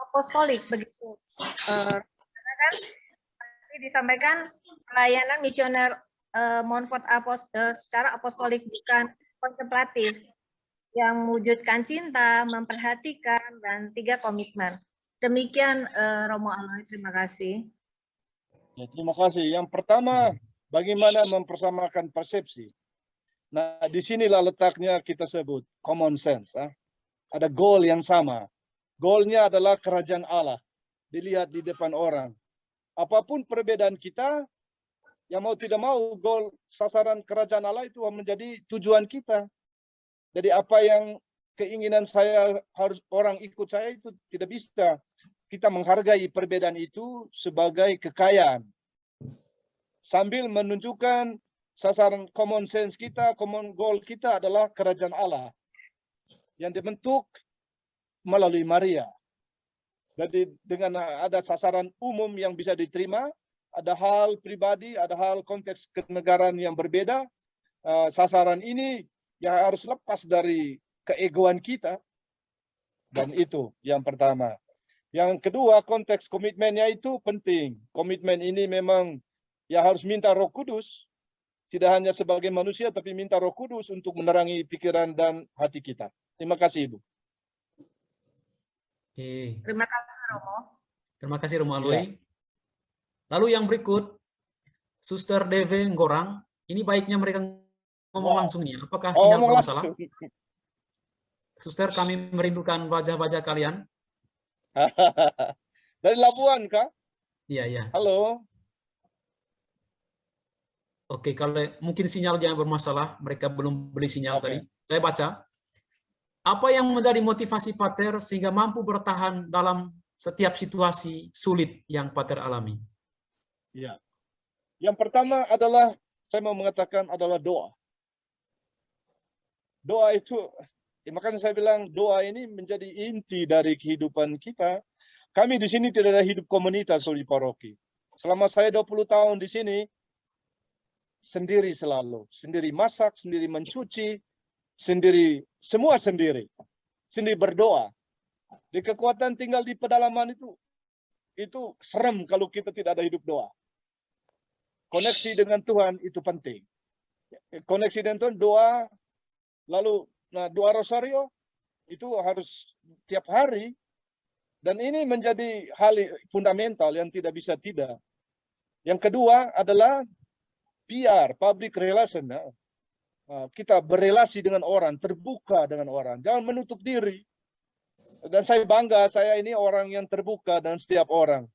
apostolik begitu. Karena kan tadi disampaikan pelayanan misioner Montfort secara apostolik bukan kontemplatif, yang mewujudkan cinta, memperhatikan, dan 3 komitmen. Demikian Romo Aloy, terima kasih. Ya, terima kasih. Yang pertama, bagaimana mempersamakan persepsi. Nah, disinilah letaknya kita sebut common sense. Ada goal yang sama. Goalnya adalah kerajaan Allah. Dilihat di depan orang. Apapun perbedaan kita, yang mau tidak mau, goal sasaran kerajaan Allah itu menjadi tujuan kita. Jadi apa yang keinginan saya harus orang ikut saya itu tidak bisa. Kita menghargai perbedaan itu sebagai kekayaan. Sambil menunjukkan sasaran common sense kita, common goal kita adalah kerajaan Allah. Yang dibentuk melalui Maria. Jadi dengan ada sasaran umum yang bisa diterima, ada hal pribadi, ada hal konteks kenegaraan yang berbeda. Sasaran ini yang harus lepas dari keegoan kita. Dan itu yang pertama. Yang kedua, konteks komitmennya itu penting. Komitmen ini memang ya harus minta Roh Kudus. Tidak hanya sebagai manusia, tapi minta Roh Kudus untuk menerangi pikiran dan hati kita. Terima kasih, Ibu. Oke. Terima kasih Romo. Terima kasih Romo Aloy. Lalu yang berikut, Suster Deve Ngorang. Ini baiknya mereka ngomong langsung nih. Apakah sinyal bermasalah? Suster, kami merindukan wajah-wajah kalian. Dari Labuan, Kak? Iya, iya. Halo. Oke, kalau mungkin sinyalnya bermasalah, mereka belum beli sinyal tadi. Saya baca. Apa yang menjadi motivasi Pater sehingga mampu bertahan dalam setiap situasi sulit yang Pater alami? Ya. Yang pertama adalah, saya mau mengatakan adalah doa. Doa itu, makanya saya bilang doa ini menjadi inti dari kehidupan kita. Kami di sini tidak ada hidup komunitas di paroki. Selama saya 20 tahun di sini, sendiri selalu. Sendiri masak, sendiri mencuci, sendiri, semua sendiri. Sendiri berdoa. Di kekuatan tinggal di pedalaman itu serem kalau kita tidak ada hidup doa. Koneksi dengan Tuhan itu penting. Koneksi dengan Tuhan, doa, lalu doa rosario itu harus tiap hari. Dan ini menjadi hal fundamental yang tidak bisa tidak. Yang kedua adalah PR, public relation. Kita berelasi dengan orang, terbuka dengan orang. Jangan menutup diri. Dan saya bangga, saya ini orang yang terbuka dengan setiap orang.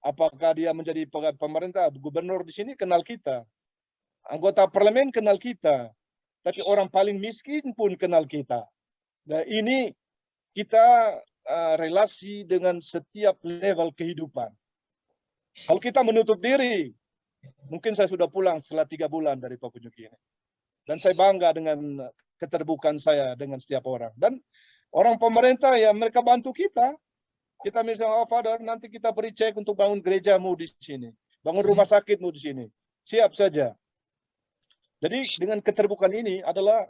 Apakah dia menjadi pemerintah, gubernur di sini kenal kita. Anggota parlemen kenal kita. Tapi orang paling miskin pun kenal kita. Nah, ini kita relasi dengan setiap level kehidupan. Kalau kita menutup diri, mungkin saya sudah pulang setelah 3 bulan dari Papua New Guinea. Dan saya bangga dengan keterbukaan saya dengan setiap orang. Dan orang pemerintah ya mereka bantu kita. Kita misalnya, oh Father, nanti kita beri cek untuk bangun gerejamu di sini. Bangun rumah sakitmu di sini. Siap saja. Jadi dengan keterbukaan ini adalah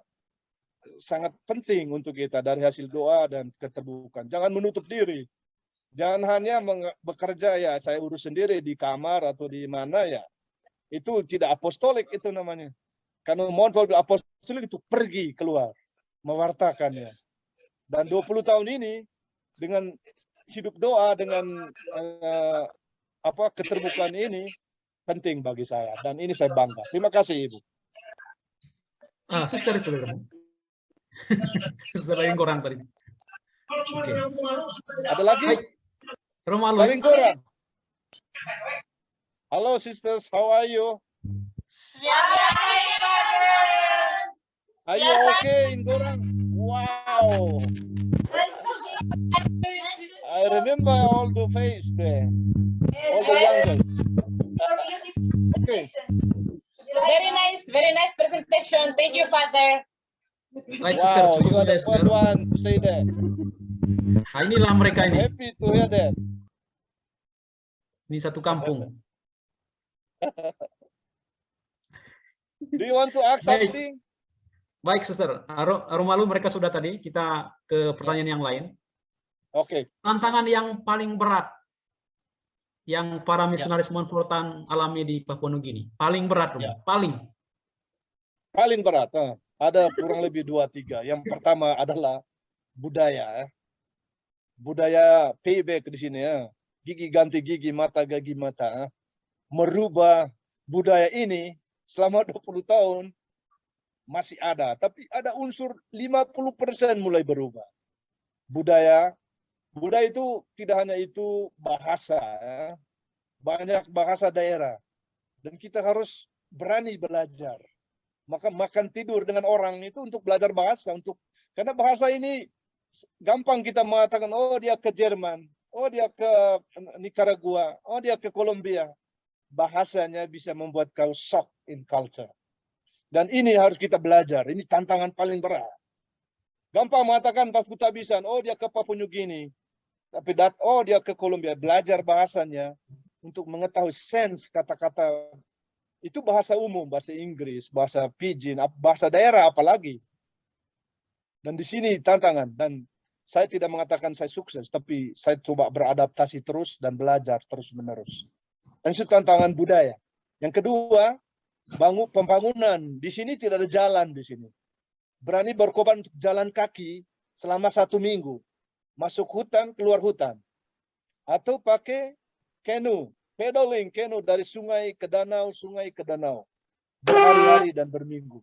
sangat penting untuk kita dari hasil doa dan keterbukaan. Jangan menutup diri. Jangan hanya bekerja ya saya urus sendiri di kamar atau di mana ya. Itu tidak apostolik itu namanya. Karena mohon apostolik itu pergi keluar, mewartakannya. Dan 20 tahun ini dengan hidup doa dengan keterbukaan ini penting bagi saya dan ini saya bangga. Terima kasih Ibu. Suster itu dulu. Suster yang kurang tadi. Oke. Ada lagi? Romo Aloy. Paling kurang. Halo sisters, how are you? Are you okay in Gorang? Wow. I remember all the face there. All the youngest. Okay. Very nice presentation. Thank you, Father. Baik, Suster, Wow, you are the sudah, first one to say that. Nah, inilah mereka ini. Happy to hear that. Ini satu kampung. Do you want to ask Baik. something? Baik, Suster. Romalu mereka sudah tadi. Kita ke pertanyaan yang lain. Oke. Tantangan yang paling berat yang para misionaris Montfortan alami di Papua Nugini. Paling berat, Ya. Paling berat. Ada kurang lebih 2-3. Yang pertama adalah budaya. Budaya payback di sini ya. Gigi ganti gigi, mata gigi mata. Merubah budaya ini selama 20 tahun masih ada, tapi ada unsur 50% mulai berubah. Budaya itu tidak hanya itu bahasa, ya. Banyak bahasa daerah. Dan kita harus berani belajar. Maka makan tidur dengan orang itu untuk belajar bahasa, karena bahasa ini gampang kita mengatakan, oh dia ke Jerman, oh dia ke Nicaragua, oh dia ke Kolombia. Bahasanya bisa membuat kau shock in culture. Dan ini harus kita belajar. Ini tantangan paling berat. Gampang mengatakan pas Kutabisan, oh dia ke Papua New Guinea. Tapi oh dia ke Kolombia. Belajar bahasanya untuk mengetahui sense kata-kata. Itu bahasa umum, bahasa Inggris, bahasa Pidgin, bahasa daerah apalagi. Dan di sini tantangan. Dan saya tidak mengatakan saya sukses, tapi saya coba beradaptasi terus dan belajar terus-menerus. Dan itu tantangan budaya. Yang kedua, pembangunan. Di sini tidak ada jalan di sini. Berani berkorban untuk jalan kaki selama 1 minggu. Masuk hutan, keluar hutan. Atau pakai canoe, pedaling canoe dari sungai ke danau, berhari-hari dan berminggu.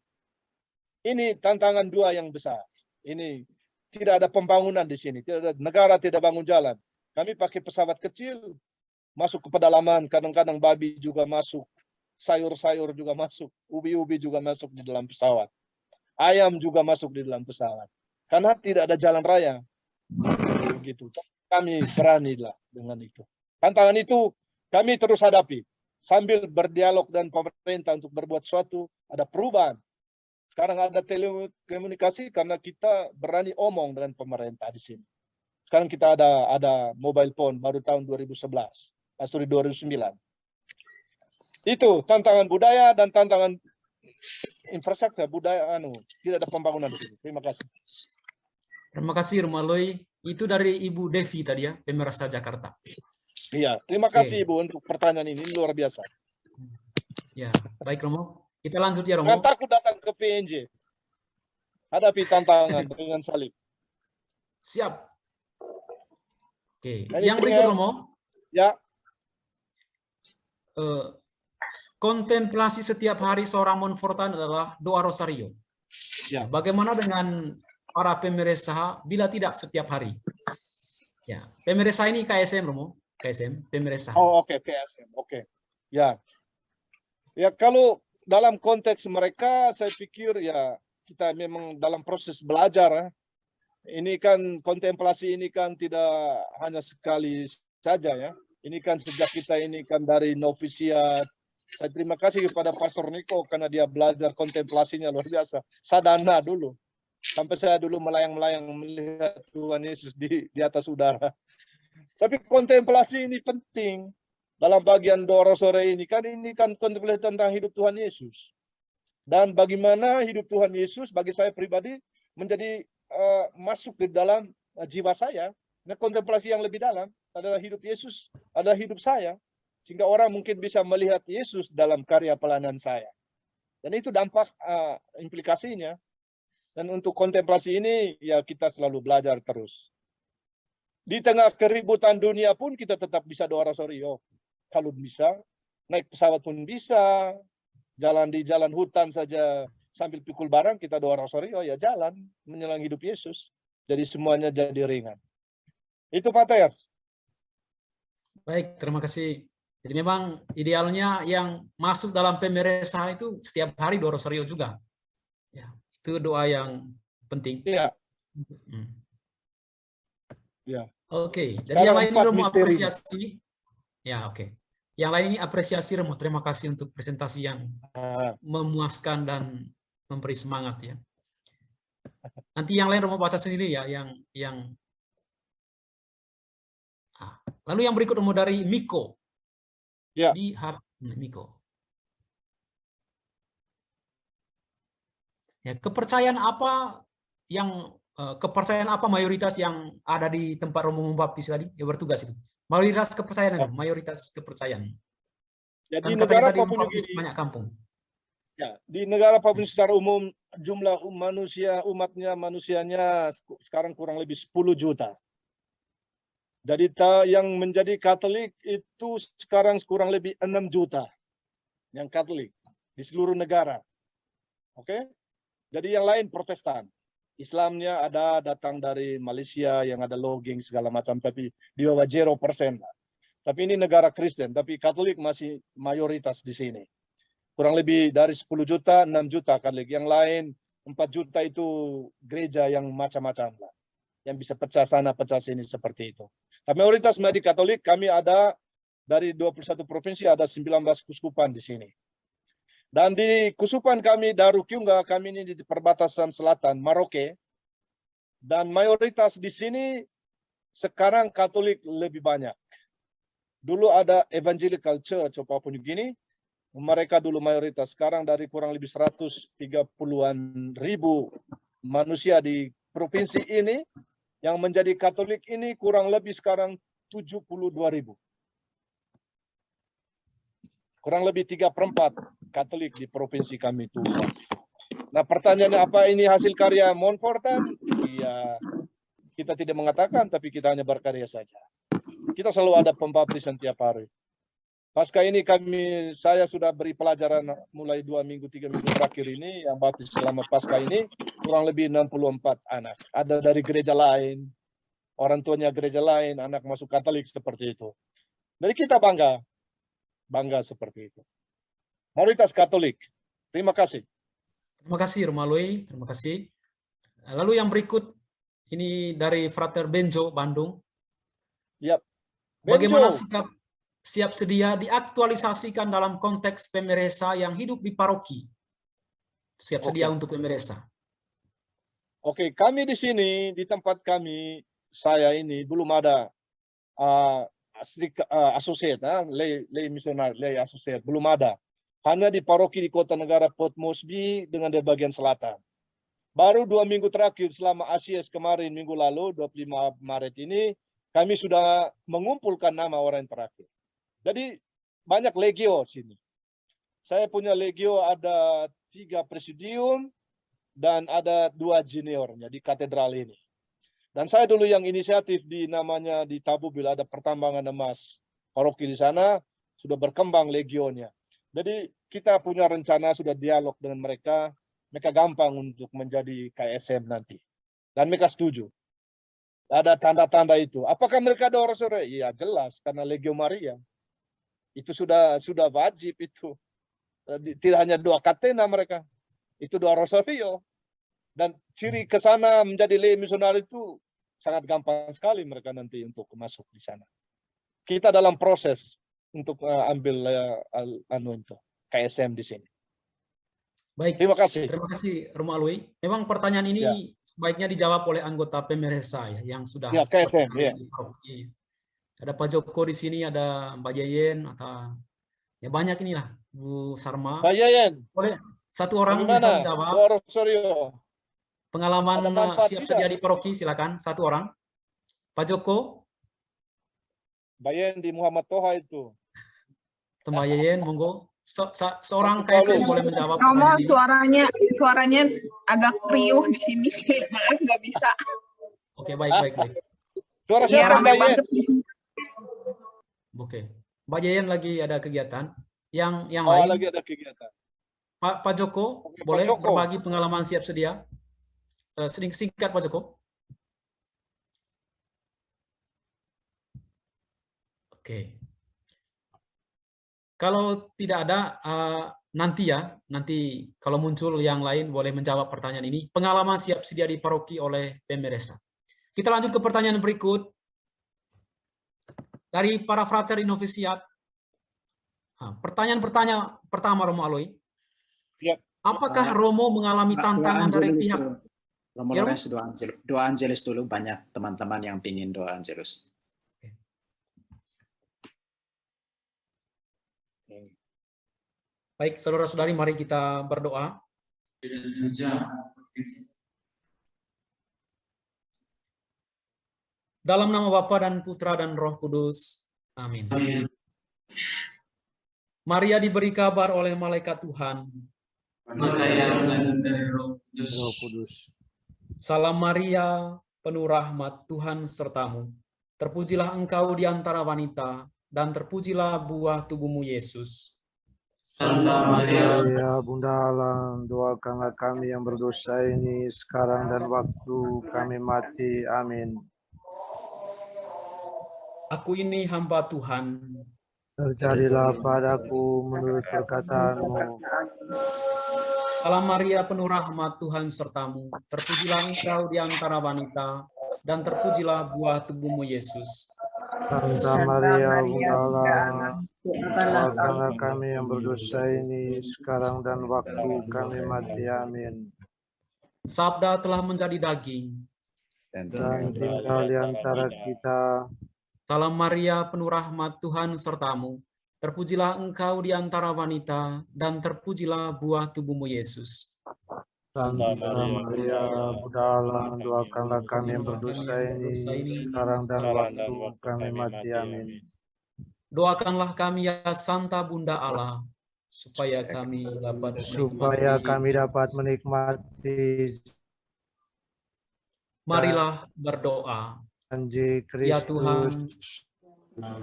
Ini tantangan dua yang besar. Ini tidak ada pembangunan di sini. Tidak ada, negara tidak bangun jalan. Kami pakai pesawat kecil, masuk ke pedalaman, kadang-kadang babi juga masuk, sayur-sayur juga masuk, ubi-ubi juga masuk di dalam pesawat. Ayam juga masuk di dalam pesawat. Karena tidak ada jalan raya. Begitu. Kami beranilah dengan itu. Tantangan itu kami terus hadapi. Sambil berdialog dan pemerintah untuk berbuat sesuatu, ada perubahan. Sekarang ada telekomunikasi karena kita berani omong dengan pemerintah di sini. Sekarang kita ada mobile phone baru tahun 2011. 2009. Itu tantangan budaya dan tantangan infrastruktur budaya tidak ada pembangunan di sini. Terima kasih. Terima kasih Romo Aloy. Itu dari Ibu Devi tadi ya, Pemirsa Jakarta. Iya, terima kasih Ibu untuk pertanyaan ini luar biasa. Ya, baik Romo. Kita lanjut ya Romo. Jangan takut datang ke PNJ. Hadapi tantangan dengan salib. Siap. Oke, Ini yang berikut Romo. Ya. Kontemplasi setiap hari seorang Montfortan adalah doa rosario. Ya. Bagaimana dengan para pemirsa bila tidak setiap hari? Ya, pemirsa ini KSM Romo, KSM pemirsa. Oh oke, KSM, oke. Ya. Ya kalau dalam konteks mereka saya pikir ya kita memang dalam proses belajar. Ini kan kontemplasi ini kan tidak hanya sekali saja ya. Ini kan sejak kita ini kan dari novisiat. Saya terima kasih kepada Pastor Niko karena dia belajar kontemplasinya luar biasa. Sadana dulu. Sampai saya dulu melayang-layang melihat Tuhan Yesus di atas udara. Tapi kontemplasi ini penting. Dalam bagian doa sore ini kan kontemplasi tentang hidup Tuhan Yesus. Dan bagaimana hidup Tuhan Yesus bagi saya pribadi menjadi masuk di dalam jiwa saya. Nah, kontemplasi yang lebih dalam adalah hidup Yesus, adalah hidup saya. Sehingga orang mungkin bisa melihat Yesus dalam karya pelayanan saya. Dan itu dampak implikasinya. Dan untuk kontemplasi ini, ya kita selalu belajar terus. Di tengah keributan dunia pun kita tetap bisa doa rosario. Kalau bisa, naik pesawat pun bisa. Jalan di jalan hutan saja sambil pikul barang kita doa rosario, ya jalan menjelang hidup Yesus. Jadi semuanya jadi ringan. Itu Pak Ter. Baik, terima kasih. Jadi memang idealnya yang masuk dalam pemirsa itu setiap hari doa rosario juga. Ya, itu doa yang penting. Iya. Ya. Oke, jadi yang lain ini Romo apresiasi. Ya, oke. Yang lain ini apresiasi Romo. Terima kasih untuk presentasi yang memuaskan dan memberi semangat ya. Nanti yang lain Romo baca sendiri ya, yang lalu yang berikut Romo dari Miko. Ya. Di Miko. Ya, kepercayaan apa mayoritas yang ada di tempat Romo membaptis tadi yang bertugas itu? Mayoritas kepercayaan itu, mayoritas kepercayaan. Jadi kan negara tadi Papua New Guinea banyak kampung. Ya, di negara Papua secara umum jumlah manusianya sekarang kurang lebih 10 juta. Jadi yang menjadi Katolik itu sekarang kurang lebih 6 juta yang Katolik di seluruh negara. Oke? Jadi yang lain Protestan. Islamnya ada datang dari Malaysia yang ada logging segala macam, tapi di bawah 0%. Tapi ini negara Kristen, tapi Katolik masih mayoritas di sini. Kurang lebih dari 10 juta, 6 juta Katolik. Yang lain 4 juta itu gereja yang macam-macam lah. Yang bisa pecah sana, pecah sini seperti itu. Tapi mayoritas di Katolik, kami ada dari 21 provinsi, ada 19 kuskupan di sini. Dan di kusupan kami, Darukyungga, kami ini di perbatasan selatan, Maroke. Dan mayoritas di sini sekarang Katolik lebih banyak. Dulu ada Evangelical Church of Papua New Guinea. Mereka dulu mayoritas. Sekarang dari kurang lebih 130-an ribu manusia di provinsi ini, yang menjadi Katolik ini kurang lebih sekarang 72.000. Kurang lebih 3/4 Katolik di provinsi kami itu. Nah, pertanyaannya apa ini hasil karya Montfortan? Iya, kita tidak mengatakan, tapi kita hanya berkarya saja. Kita selalu ada pembaptisan tiap hari. Pasca ini saya sudah beri pelajaran mulai 2 minggu, 3 minggu terakhir ini, yang baptis selama pasca ini, kurang lebih 64 anak. Ada dari gereja lain, orang tuanya gereja lain, anak masuk Katolik seperti itu. Jadi kita bangga seperti itu. Mayoritas Katolik. Terima kasih. Terima kasih Romo Aloy, terima kasih. Lalu yang berikut ini dari Frater Benjo, Bandung. Yap. Bagaimana Benjo. sikap siap sedia diaktualisasikan dalam konteks pemeresa yang hidup di paroki? Siap sedia untuk pemeresa. Oke, kami di sini, di tempat kami, saya ini belum ada associate, lay misioner, lay associate, belum ada. Hanya di paroki di kota negara Port Moresby dengan di bagian selatan. Baru 2 minggu terakhir selama ACS kemarin, minggu lalu, 25 Maret ini, kami sudah mengumpulkan nama orang yang terakhir. Jadi banyak legio sini. Saya punya legio ada 3 presidium dan ada 2 juniornya di katedral ini. Dan saya dulu yang inisiatif di namanya di Tabubil, ada pertambangan emas paroki di sana, sudah berkembang legionya. Jadi kita punya rencana, sudah dialog dengan mereka gampang untuk menjadi KSM nanti. Dan mereka setuju. Ada tanda-tanda itu. Apakah mereka ada orang sore? Iya jelas, karena Legio Maria. Itu sudah wajib itu. Tidak hanya 2 katena mereka. Itu 2 rosario. Dan ciri ke sana menjadi lay misioner itu sangat gampang sekali mereka nanti untuk masuk di sana. Kita dalam proses untuk ambil itu KSM di sini. Baik. Terima kasih. Terima kasih Romo Aloy. Memang pertanyaan ini sebaiknya dijawab oleh anggota pemeresa yang sudah KSM, Ada Pak Joko di sini, ada Mbak Yeyen, atau ya banyak inilah Bu Sarma. Mbak Yeyen. Boleh satu orang bisa menjawab. Pengalaman siap sedia di paroki, silakan satu orang. Pak Joko. Mbak Yeyen di Muhammad Toha itu. Mbak Yeyen, monggo. Seorang KSM boleh menjawab. Romo, suaranya agak riuh di sini. Maaf, nggak bisa. Oke, baik. Suara siapa Mbak Yeyen? Oke. Mbak Yeyen lagi ada kegiatan. Yang lain? Lagi ada kegiatan. Pak Joko, boleh berbagi pengalaman siap sedia? Singkat Pak Joko. Oke. Kalau tidak ada, nanti kalau muncul yang lain boleh menjawab pertanyaan ini. Pengalaman siap sedia di paroki oleh pemeresa. Kita lanjut ke pertanyaan berikut. Dari para frater inovisiat. Pertanyaan pertama Romo Aloy. Apakah Romo mengalami tantangan dari pihak? Romo Lorenz doa Angelus dulu, banyak teman-teman yang pingin doa Angelus. Baik, saudara-saudari, mari kita berdoa. Dalam nama Bapa dan Putra dan Roh Kudus. Amin. Maria diberi kabar oleh malaikat Tuhan. Roh Kudus. Salam Maria, penuh rahmat, Tuhan sertamu. Terpujilah engkau di antara wanita, dan terpujilah buah tubuhmu Yesus. Santa Maria, Maria, Bunda Allah, doakanlah kami yang berdosa ini sekarang dan waktu kami mati. Amin. aku ini hamba Tuhan. Terjadilah padaku menurut perkataanmu. Salam Maria, penuh rahmat, Tuhan sertamu. Terpujilah engkau di antara wanita, dan terpujilah buah tubuhmu, Yesus. Santa Maria, Bunda Allah, doakanlah kami yang berdosa ini sekarang dan waktu kami mati. Amin. Sabda telah menjadi daging. Dan tinggal di antara kita. Salam Maria, penuh rahmat, Tuhan sertamu. Terpujilah engkau di antara wanita, dan terpujilah buah tubuhmu, Yesus. Santa Maria, Bunda Allah, doakanlah kami yang berdosa ini sekarang dan waktu kami mati. Amin. Doakanlah kami ya Santa Bunda Allah, supaya kami dapat menikmati Marilah berdoa. janji Ya Kristus. Tuhan,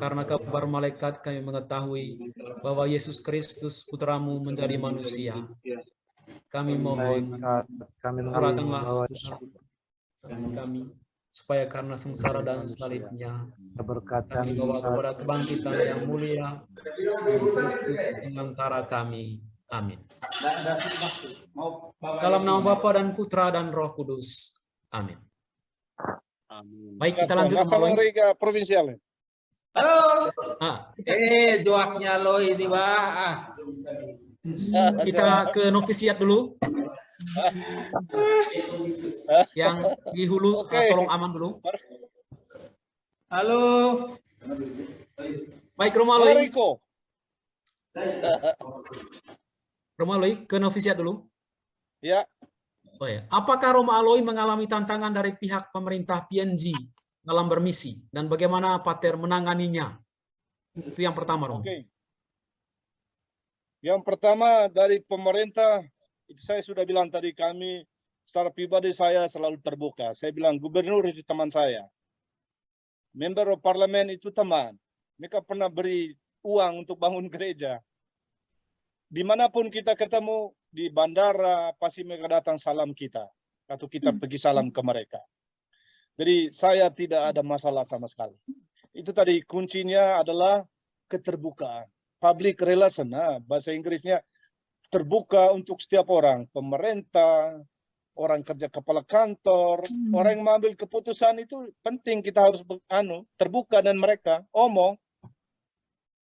karena kabar malaikat kami mengetahui bahwa Yesus Kristus putramu menjadi manusia. Kami mohon, curahkanlah kami, supaya karena sengsara dan salibnya, kami dibawa kepada kebangkitan yang mulia di Kristus antara kami. Amin. Dalam nama Bapa dan Putra dan Roh Kudus. Amin. Baik, kita lanjut. Masalah provinsial. Halo. Joaknya lo ini, Pak. Kita ke novisiat dulu. Yang di hulu, tolong aman dulu. Halo. Baik, Romaloi. Romaloi, ke novisiat dulu. Ya. Oh ya. Apakah Roma Aloi mengalami tantangan dari pihak pemerintah PNG dalam bermisi, dan bagaimana Pater menanganinya? Itu yang pertama, Romo. Oke. Yang pertama dari pemerintah, itu saya sudah bilang tadi, kami secara pribadi saya selalu terbuka. Saya bilang gubernur itu teman saya. Member of parliament itu teman. Mereka pernah beri uang untuk bangun gereja. Dimanapun kita ketemu, di bandara, pasti mereka datang salam kita. Atau kita pergi salam ke mereka. Jadi saya tidak ada masalah sama sekali. Itu tadi kuncinya adalah keterbukaan. Public relation, bahasa Inggrisnya terbuka untuk setiap orang. Pemerintah, orang kerja kepala kantor, orang yang mengambil keputusan itu penting, kita harus terbuka dan mereka omong.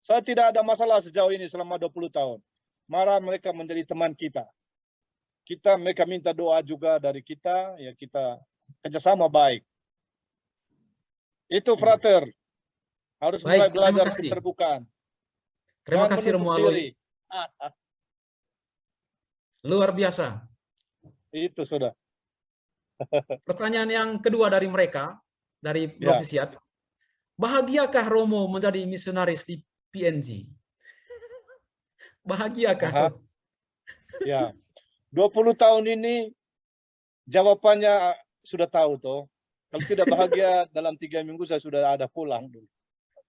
Saya tidak ada masalah sejauh ini selama 20 tahun. Marah mereka menjadi teman kita. Mereka minta doa juga dari kita, ya kita kerjasama baik. Itu frater. Harus mulai belajar keterbukaan. Terima kasih Romo Aloi. Luar biasa. Itu sudah. Pertanyaan yang kedua dari mereka, dari novisiat. Bahagiakah Romo menjadi misionaris di PNG? Bahagiakah? Ya, 20 tahun ini jawabannya sudah tahu toh. Kalau tidak bahagia dalam 3 minggu saya sudah ada pulang.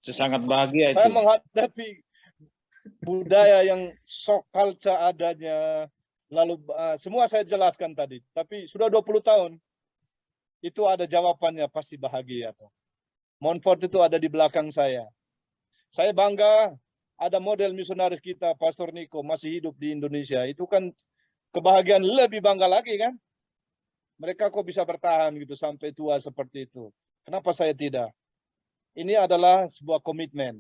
Sangat bahagia itu. Saya menghadapi budaya yang sok culture adanya, lalu semua saya jelaskan tadi. Tapi sudah 20 tahun itu ada jawabannya, pasti bahagia toh. Montfort itu ada di belakang saya. Saya bangga. Ada model misionaris kita, Pastor Niko, masih hidup di Indonesia. Itu kan kebahagiaan lebih bangga lagi kan? Mereka kok bisa bertahan gitu sampai tua seperti itu. Kenapa saya tidak? Ini adalah sebuah komitmen.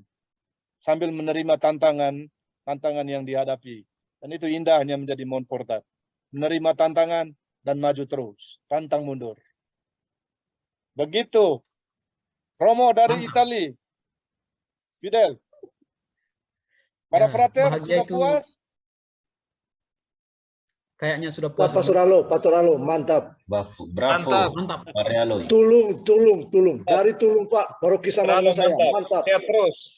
Sambil menerima tantangan yang dihadapi. Dan itu indahnya menjadi Montfortat. Menerima tantangan dan maju terus. Pantang mundur. Begitu. Romo dari Italia. Fidel. Para frater sudah itu puas? Kayaknya sudah puas. Pastor Alo, mantap. Mantap. Tulung. Dari Tulung Pak, paroki sama saya. Mantap. Saya terus.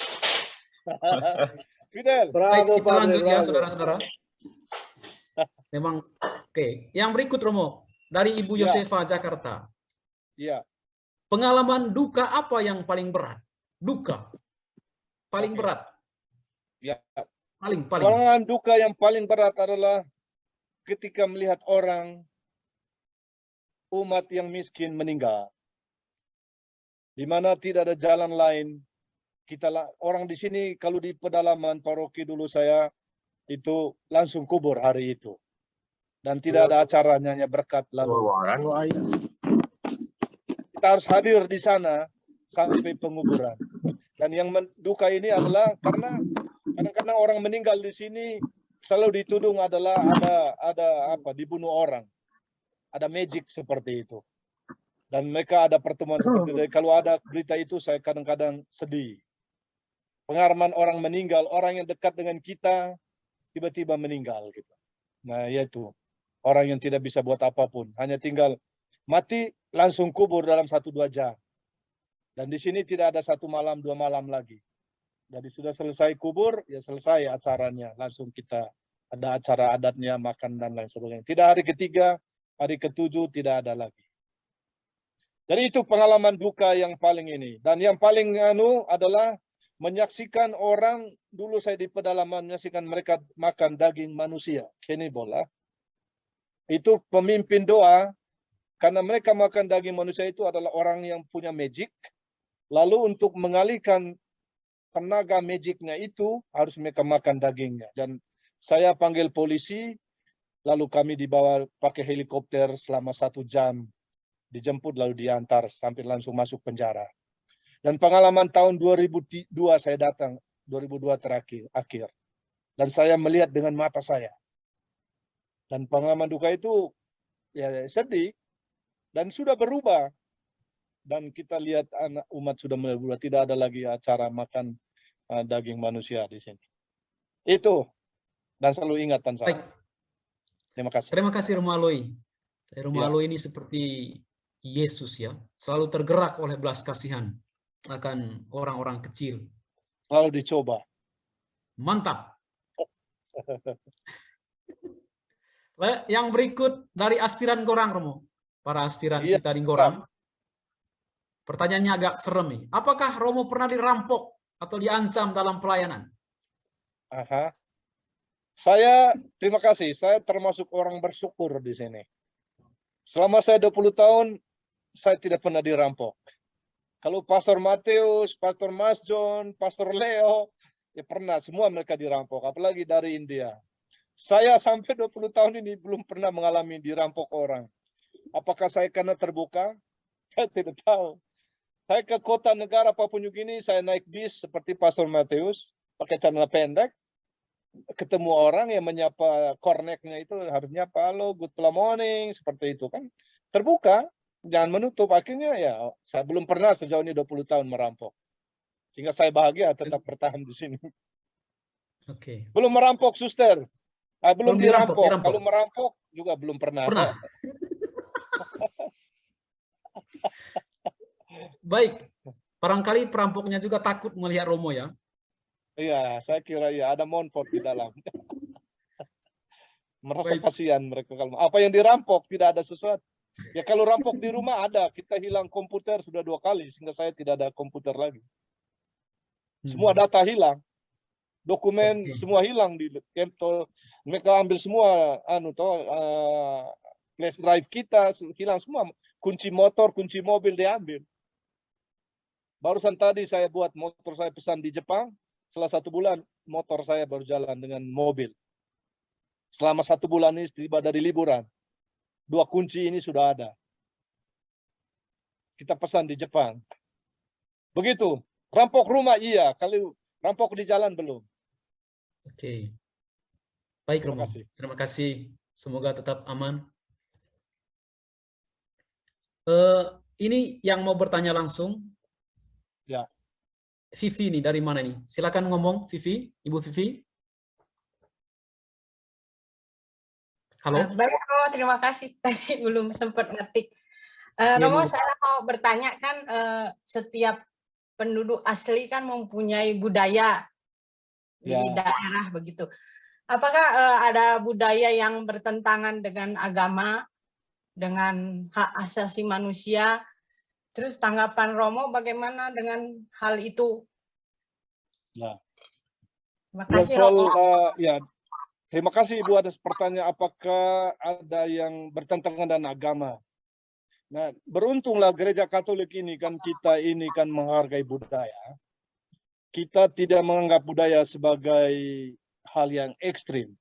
Fidel. Bravo Pak. Lanjut ya saudara-saudara. Memang oke. Yang berikut Romo dari Ibu Yosefa Jakarta. Iya. Pengalaman duka apa yang paling berat? Duka paling berat. Ya. Paling. Pengalaman duka yang paling berat adalah ketika melihat orang, umat yang miskin meninggal. Di mana tidak ada jalan lain. Orang di sini kalau di pedalaman paroki dulu saya itu langsung kubur hari itu. Dan tidak ada acaranya, hanya berkat lalu. Kita harus hadir di sana sampai penguburan. Dan yang duka ini adalah karena kadang-kadang orang meninggal di sini selalu ditudung adalah ada dibunuh orang. Ada magic seperti itu. Dan mereka ada pertemuan seperti itu. Kalau ada berita itu saya kadang-kadang sedih. Pengalaman orang meninggal, orang yang dekat dengan kita tiba-tiba meninggal gitu. Nah, yaitu orang yang tidak bisa buat apapun, hanya tinggal mati langsung kubur dalam 1-2 jam. Dan di sini tidak ada 1 malam 2 malam lagi. Jadi sudah selesai kubur, ya selesai acaranya. Langsung kita ada acara adatnya, makan dan lain sebagainya. Tidak hari ketiga, hari ke-7 tidak ada lagi. Jadi itu pengalaman duka yang paling ini. Dan yang paling adalah menyaksikan orang, dulu saya di pedalaman menyaksikan mereka makan daging manusia, cannibal. Itu pemimpin doa, karena mereka makan daging manusia itu adalah orang yang punya magic. Lalu untuk mengalihkan tenaga magicnya itu harus mereka makan dagingnya. Dan saya panggil polisi, lalu kami dibawa pakai helikopter selama 1 jam. Dijemput lalu diantar sampai langsung masuk penjara. Dan pengalaman tahun 2002 saya datang, 2002 akhir. Dan saya melihat dengan mata saya. Dan pengalaman duka itu ya sedih dan sudah berubah. Dan kita lihat umat sudah mulai berubah, tidak ada lagi acara makan daging manusia di sini. Itu, dan selalu ingatan saya. Terima kasih. Terima kasih Romo Aloy. Romo Aloy ini seperti Yesus ya, selalu tergerak oleh belas kasihan akan orang-orang kecil. Selalu dicoba. Mantap. Yang berikut dari aspiran Gorang, Romo. Para aspiran kita di Gorang. Pertanyaannya agak serem nih. Apakah Romo pernah dirampok atau diancam dalam pelayanan? Saya, terima kasih. Saya termasuk orang bersyukur di sini. Selama saya 20 tahun, saya tidak pernah dirampok. Kalau Pastor Matius, Pastor Mas John, Pastor Leo, ya pernah. Semua mereka dirampok. Apalagi dari India. Saya sampai 20 tahun ini belum pernah mengalami dirampok orang. Apakah saya karena terbuka? Saya tidak tahu. Saya ke kota negara Papua New Guinea, saya naik bis seperti Pastor Matius, pakai celana pendek, ketemu orang yang menyapa korneknya itu harus nyapa, halo, good morning, seperti itu kan. Terbuka, jangan menutup. Akhirnya ya, saya belum pernah sejauh ini 20 tahun merampok. Sehingga saya bahagia tetap bertahan di sini. Oke. Belum merampok, suster. Belum dirampok. Kalau merampok juga belum pernah. Baik, barangkali perampoknya juga takut melihat Romo ya? Iya, saya kira ya ada monpot di dalam. Merasa kasihan mereka kalau apa yang dirampok tidak ada sesuatu. Ya kalau rampok di rumah ada, kita hilang komputer sudah 2 kali sehingga saya tidak ada komputer lagi. Semua data hilang, dokumen semua hilang di laptop. Mereka ambil semua flash drive kita hilang semua, kunci motor, kunci mobil diambil. Barusan tadi saya buat motor saya pesan di Jepang, setelah 1 bulan motor saya baru jalan dengan mobil. Selama 1 bulan ini tiba dari liburan, 2 kunci ini sudah ada. Kita pesan di Jepang. Begitu, rampok rumah iya, kalau rampok di jalan belum. Oke. Baik Romo, terima kasih. Semoga tetap aman. Ini yang mau bertanya langsung. Ya. Vivi nih, dari mana nih? Silakan ngomong, Vivi, Ibu Vivi. Halo. Baik, Romo, terima kasih. Tadi belum sempat ngetik. Romo, saya mau bertanya kan setiap penduduk asli kan mempunyai budaya di daerah begitu. Apakah ada budaya yang bertentangan dengan agama, dengan hak asasi manusia? Terus tanggapan Romo bagaimana dengan hal itu? Ya. Terima Ya, kasih soal Romo. ya, terima kasih Ibu atas pertanyaan apakah ada yang bertentangan dengan agama. Nah, beruntunglah gereja Katolik ini kan menghargai budaya. Kita tidak menganggap budaya sebagai hal yang ekstrim.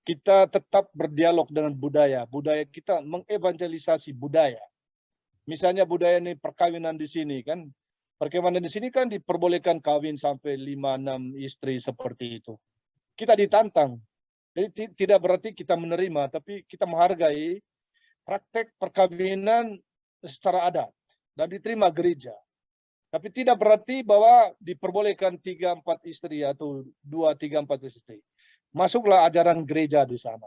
Kita tetap berdialog dengan budaya. Budaya kita mengevangelisasi budaya. Misalnya budaya ini perkawinan di sini kan. Perkawinan di sini kan diperbolehkan kawin sampai 5-6 istri seperti itu. Kita ditantang. Jadi tidak berarti kita menerima, tapi kita menghargai praktek perkawinan secara adat dan diterima gereja. Tapi tidak berarti bahwa diperbolehkan 3-4 istri atau 2-3-4 istri. Masuklah ajaran gereja di sana.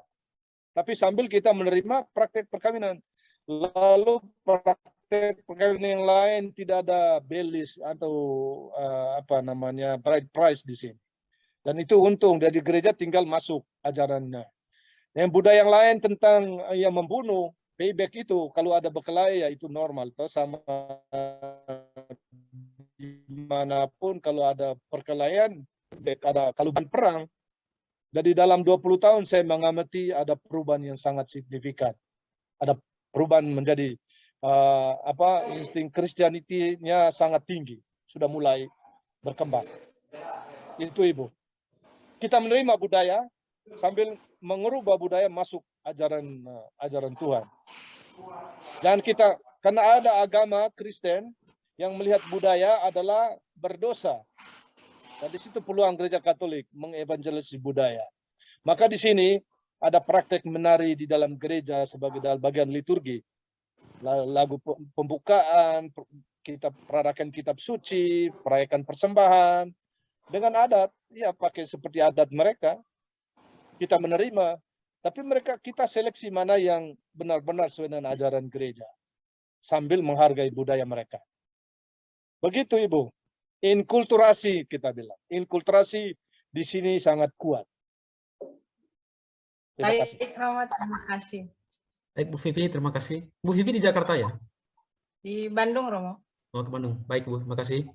Tapi sambil kita menerima praktek perkawinan. Lalu praktek perkawinan yang lain tidak ada belis atau bride price di sini. Dan itu untung dari gereja tinggal masuk ajarannya. Yang budaya yang lain tentang yang membunuh, payback itu kalau ada berkelahi ya itu normal. Toh sama dimanapun kalau ada perkelahian, ada kalau perang. Jadi dalam 20 tahun saya mengamati ada perubahan yang sangat signifikan. Ada perubahan menjadi insting Christianity-nya sangat tinggi, sudah mulai berkembang. Itu Ibu. Kita menerima budaya sambil mengubah budaya masuk ajaran Tuhan. Dan kita karena ada agama Kristen yang melihat budaya adalah berdosa. Dan di situ peluang gereja Katolik mengevangelisasi budaya. Maka di sini ada praktek menari di dalam gereja sebagai dalam bagian liturgi. Lagu pembukaan, kita peradakan kitab suci, perayaan persembahan. Dengan adat, ya pakai seperti adat mereka. Kita menerima. Tapi kita seleksi mana yang benar-benar sesuai dengan ajaran gereja. Sambil menghargai budaya mereka. Begitu Ibu. Inkulturasi kita bilang. Inkulturasi di sini sangat kuat. Terima kasih. Baik, Romo, terima kasih. Baik, Bu Vivi, terima kasih. Bu Vivi di Jakarta ya? Di Bandung, Romo. Oh, ke Bandung. Baik, Bu. Terima kasih.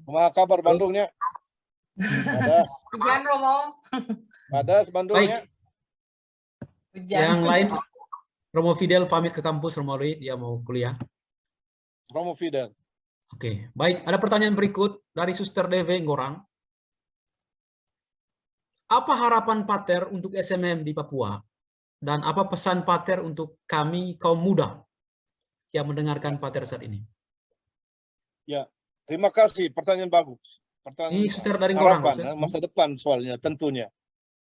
Apa kabar Bandungnya? Ada. Hujan, Romo. Ada Bandungnya. Hujan. Yang lain, Romo Fidel pamit ke kampus, Romo Lui, dia mau kuliah. Romo Fidel. Oke, baik. Ada pertanyaan berikut dari Suster Deve Ngorang. Apa harapan Pater untuk SMM di Papua? Dan apa pesan Pater untuk kami kaum muda yang mendengarkan Pater saat ini? Ya, terima kasih. Pertanyaan bagus. Ini Suster dari Ngorang, harapan, masa depan soalnya tentunya.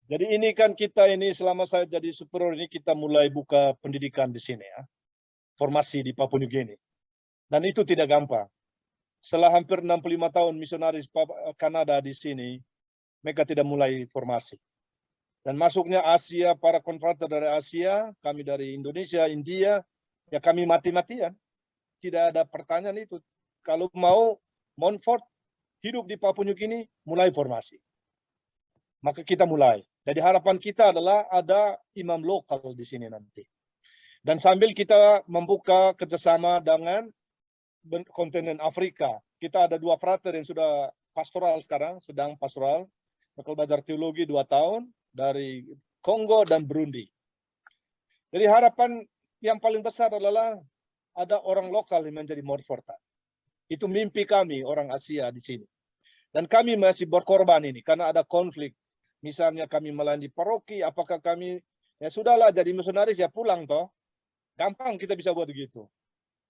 Jadi ini kan kita ini selama saya jadi superior ini kita mulai buka pendidikan di sini ya. Formasi di Papua New Guinea. Dan itu tidak gampang. Setelah hampir 65 tahun misionaris Kanada di sini, mereka tidak mulai formasi. Dan masuknya Asia, para konfrater dari Asia, kami dari Indonesia, India, ya kami mati-matian. Tidak ada pertanyaan itu. Kalau mau Montfort hidup di Papua New Guinea, mulai formasi. Maka kita mulai. Jadi harapan kita adalah ada imam lokal di sini nanti. Dan sambil kita membuka kerjasama dengan kontinen Afrika. Kita ada 2 frater yang sudah pastoral sekarang, sedang pastoral. Mereka belajar teologi 2 tahun dari Kongo dan Burundi. Jadi harapan yang paling besar adalah ada orang lokal yang menjadi Montfortan. Itu mimpi kami orang Asia di sini. Dan kami masih berkorban ini karena ada konflik. Misalnya kami melayani paroki, apakah kami ya sudahlah jadi misionaris ya pulang toh. Gampang kita bisa buat begitu.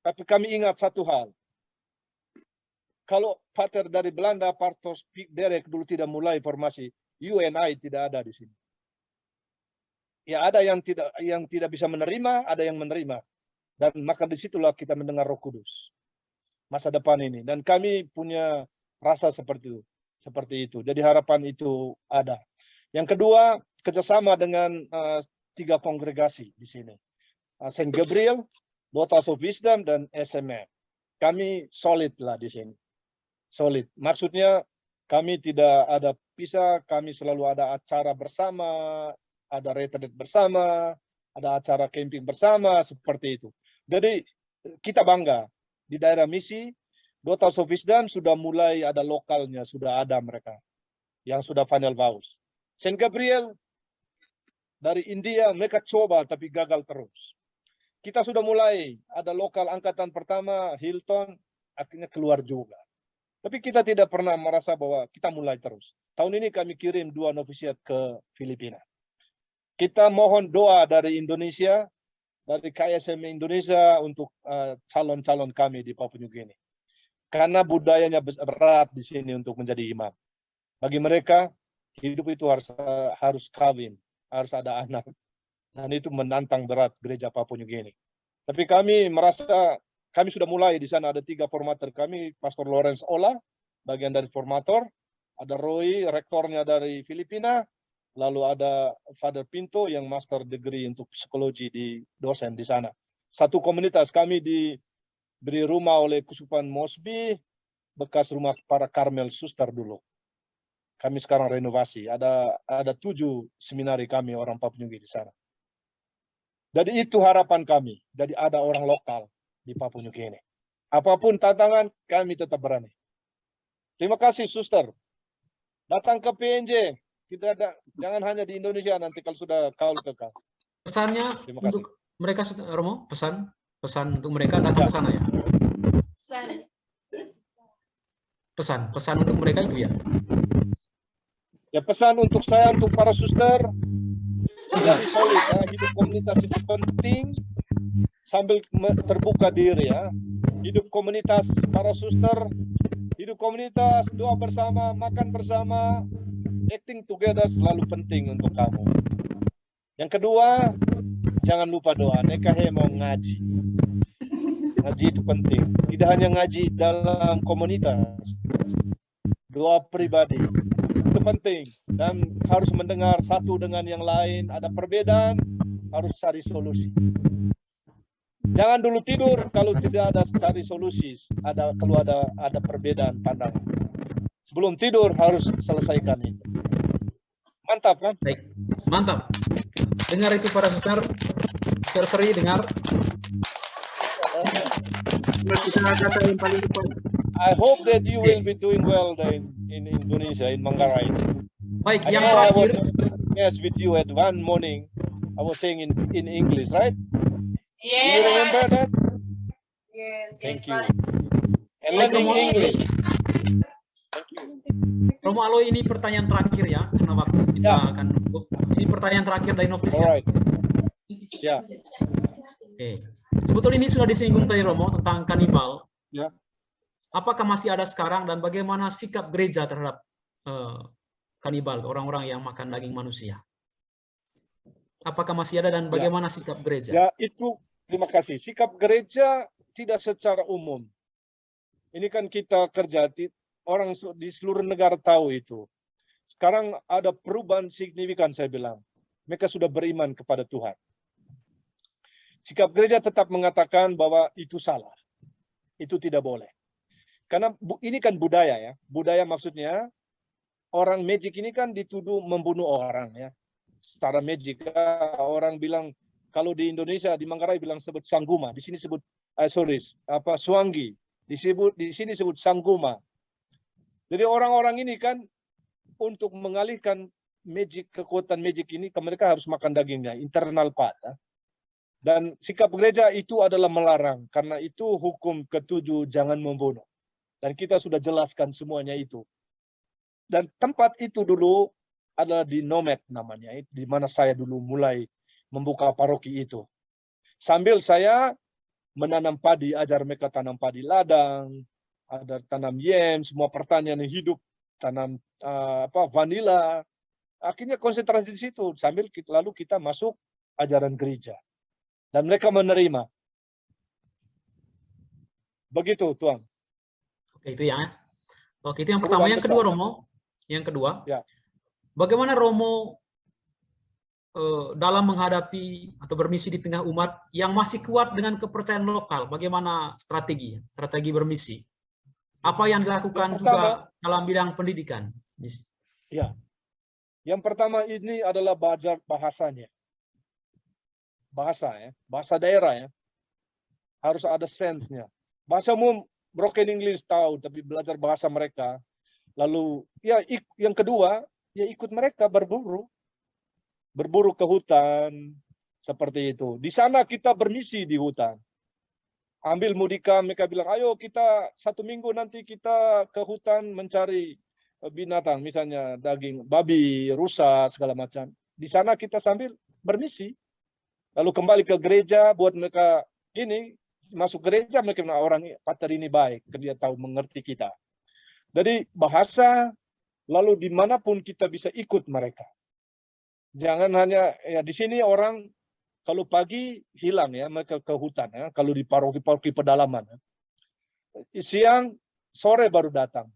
Tapi kami ingat satu hal. Kalau Pater dari Belanda, Pastor Piek Derek dulu tidak mulai formasi, UNI tidak ada di sini. Ya ada yang tidak bisa menerima, ada yang menerima. Dan maka disitulah kita mendengar Roh Kudus. Masa depan ini. Dan kami punya rasa seperti itu. Jadi harapan itu ada. Yang kedua, kerjasama dengan 3 kongregasi di sini. Saint Gabriel, Daughters of Wisdom, dan SMM. Kami solid lah di sini. Solid. Maksudnya kami tidak ada pisah, kami selalu ada acara bersama, ada retreat bersama, ada acara camping bersama, seperti itu. Jadi kita bangga. Di daerah misi, Daughters of Wisdom sudah mulai ada lokalnya, sudah ada mereka. yang sudah final vows. Saint Gabriel dari India, mereka coba tapi gagal terus. Kita sudah mulai, ada lokal angkatan pertama, Hilton, akhirnya keluar juga. Tapi kita tidak pernah merasa bahwa kita mulai terus. Tahun ini kami kirim 2 novisiat ke Filipina. Kita mohon doa dari Indonesia, dari KSM Indonesia untuk calon-calon kami di Papua New Guinea. Karena budayanya berat di sini untuk menjadi imam. Bagi mereka, hidup itu harus kawin, harus ada anak. Dan itu menantang berat gereja Papua New Guinea. Tapi kami merasa, kami sudah mulai di sana, ada 3 formator kami, Pastor Lawrence Ola, bagian dari formator, ada Roy, rektornya dari Filipina, lalu ada Father Pinto yang master degree untuk psikologi di dosen di sana. Satu komunitas kami diberi rumah oleh Kusupan Mosby, bekas rumah para Karmel Suster dulu. Kami sekarang renovasi, ada 7 seminari kami orang Papua New Guinea di sana. Jadi itu harapan kami, jadi ada orang lokal di Papua New Guinea. Apapun tantangan, kami tetap berani. Terima kasih, Suster. Datang ke PNJ. Jangan hanya di Indonesia nanti kalau sudah kaul kekal. Pesannya untuk mereka, Romo, pesan untuk mereka datang ke sana ya. Pesan untuk mereka itu ya. Ya, pesan untuk saya, untuk para suster, jadi solid ya. Hidup komunitas itu penting sambil terbuka diri ya. Hidup komunitas para suster, hidup komunitas, doa bersama, makan bersama, acting together selalu penting untuk kamu. Yang kedua, jangan lupa doa. Nekahe mau ngaji. Ngaji itu penting. Tidak hanya ngaji dalam komunitas, doa pribadi itu penting. Dan harus mendengar satu dengan yang lain. Ada perbedaan, harus cari solusi. Jangan dulu tidur kalau tidak ada cari solusi. Kalau ada perbedaan pandangan. Sebelum tidur harus selesaikan itu. Mantap kan? Baik, mantap. Dengar itu para suster, seri dengar. I hope that you will be doing well in Indonesia, in Manggarai. Baik, yang terakhir. Yes, with you at one morning, I was saying in English, right? Yes. Do you remember that? Yes. Thank you. And learning English. Thank you. Romo Aloy, ini pertanyaan terakhir ya, karena waktu kita akan ini pertanyaan terakhir dari novisiat. Alright. Ya. Oke. Sebetulnya ini sudah disinggung tadi Romo tentang kanibal. Ya. Apakah masih ada sekarang dan bagaimana sikap gereja terhadap kanibal, orang-orang yang makan daging manusia? Apakah masih ada dan bagaimana sikap gereja? Ya, itu terima kasih. Sikap gereja tidak secara umum. Ini kan kita kerja, orang di seluruh negara tahu itu. Sekarang ada perubahan signifikan, saya bilang. Mereka sudah beriman kepada Tuhan. Sikap gereja tetap mengatakan bahwa itu salah. Itu tidak boleh. Karena ini kan budaya ya. Budaya maksudnya orang magic ini kan dituduh membunuh orang ya. Secara magic orang bilang kalau di Indonesia di Manggarai bilang sebut sangguma, di sini sebut suanggi, di sini sebut sangguma. Jadi orang-orang ini kan untuk mengalihkan magic, kekuatan magic ini mereka harus makan dagingnya, internal part. Ya. Dan sikap gereja itu adalah melarang karena itu hukum ke-7 jangan membunuh. Dan kita sudah jelaskan semuanya itu. Dan tempat itu dulu adalah di Nomad namanya, di mana saya dulu mulai membuka paroki itu. Sambil saya menanam padi, ajar mereka tanam padi ladang, ada tanam yam, semua pertanian hidup, tanam vanila. Akhirnya konsentrasi di situ, sambil lalu kita masuk ajaran gereja. Dan mereka menerima. Begitu, Tuan. Oke, itu ya. Oke, itu yang pertama. Yang kedua, Romo. Yang kedua. Ya. Bagaimana Romo dalam menghadapi atau bermisi di tengah umat yang masih kuat dengan kepercayaan lokal? Bagaimana strategi bermisi? Apa yang dilakukan juga dalam bidang pendidikan? Ya. Yang pertama ini adalah belajar bahasanya. Bahasa ya, bahasa daerah ya. Harus ada sense-nya. Bahasa umum broken English tahu, tapi belajar bahasa mereka. Lalu ya yang kedua, ya ikut mereka berburu ke hutan seperti itu. Di sana kita bermisi di hutan. Ambil mudika, mereka bilang, ayo kita 1 minggu nanti kita ke hutan mencari binatang, misalnya daging babi, rusa, segala macam. Di sana kita sambil bermisi. Lalu kembali ke gereja, buat mereka ini, masuk gereja, mereka bilang, orang pater ini baik, dia tahu mengerti kita. Jadi bahasa, lalu dimanapun kita bisa ikut mereka. Jangan hanya, ya di sini orang, kalau pagi hilang ya, mereka ke hutan ya, kalau di paroki-paroki pedalaman. Ya. Siang, sore baru datang.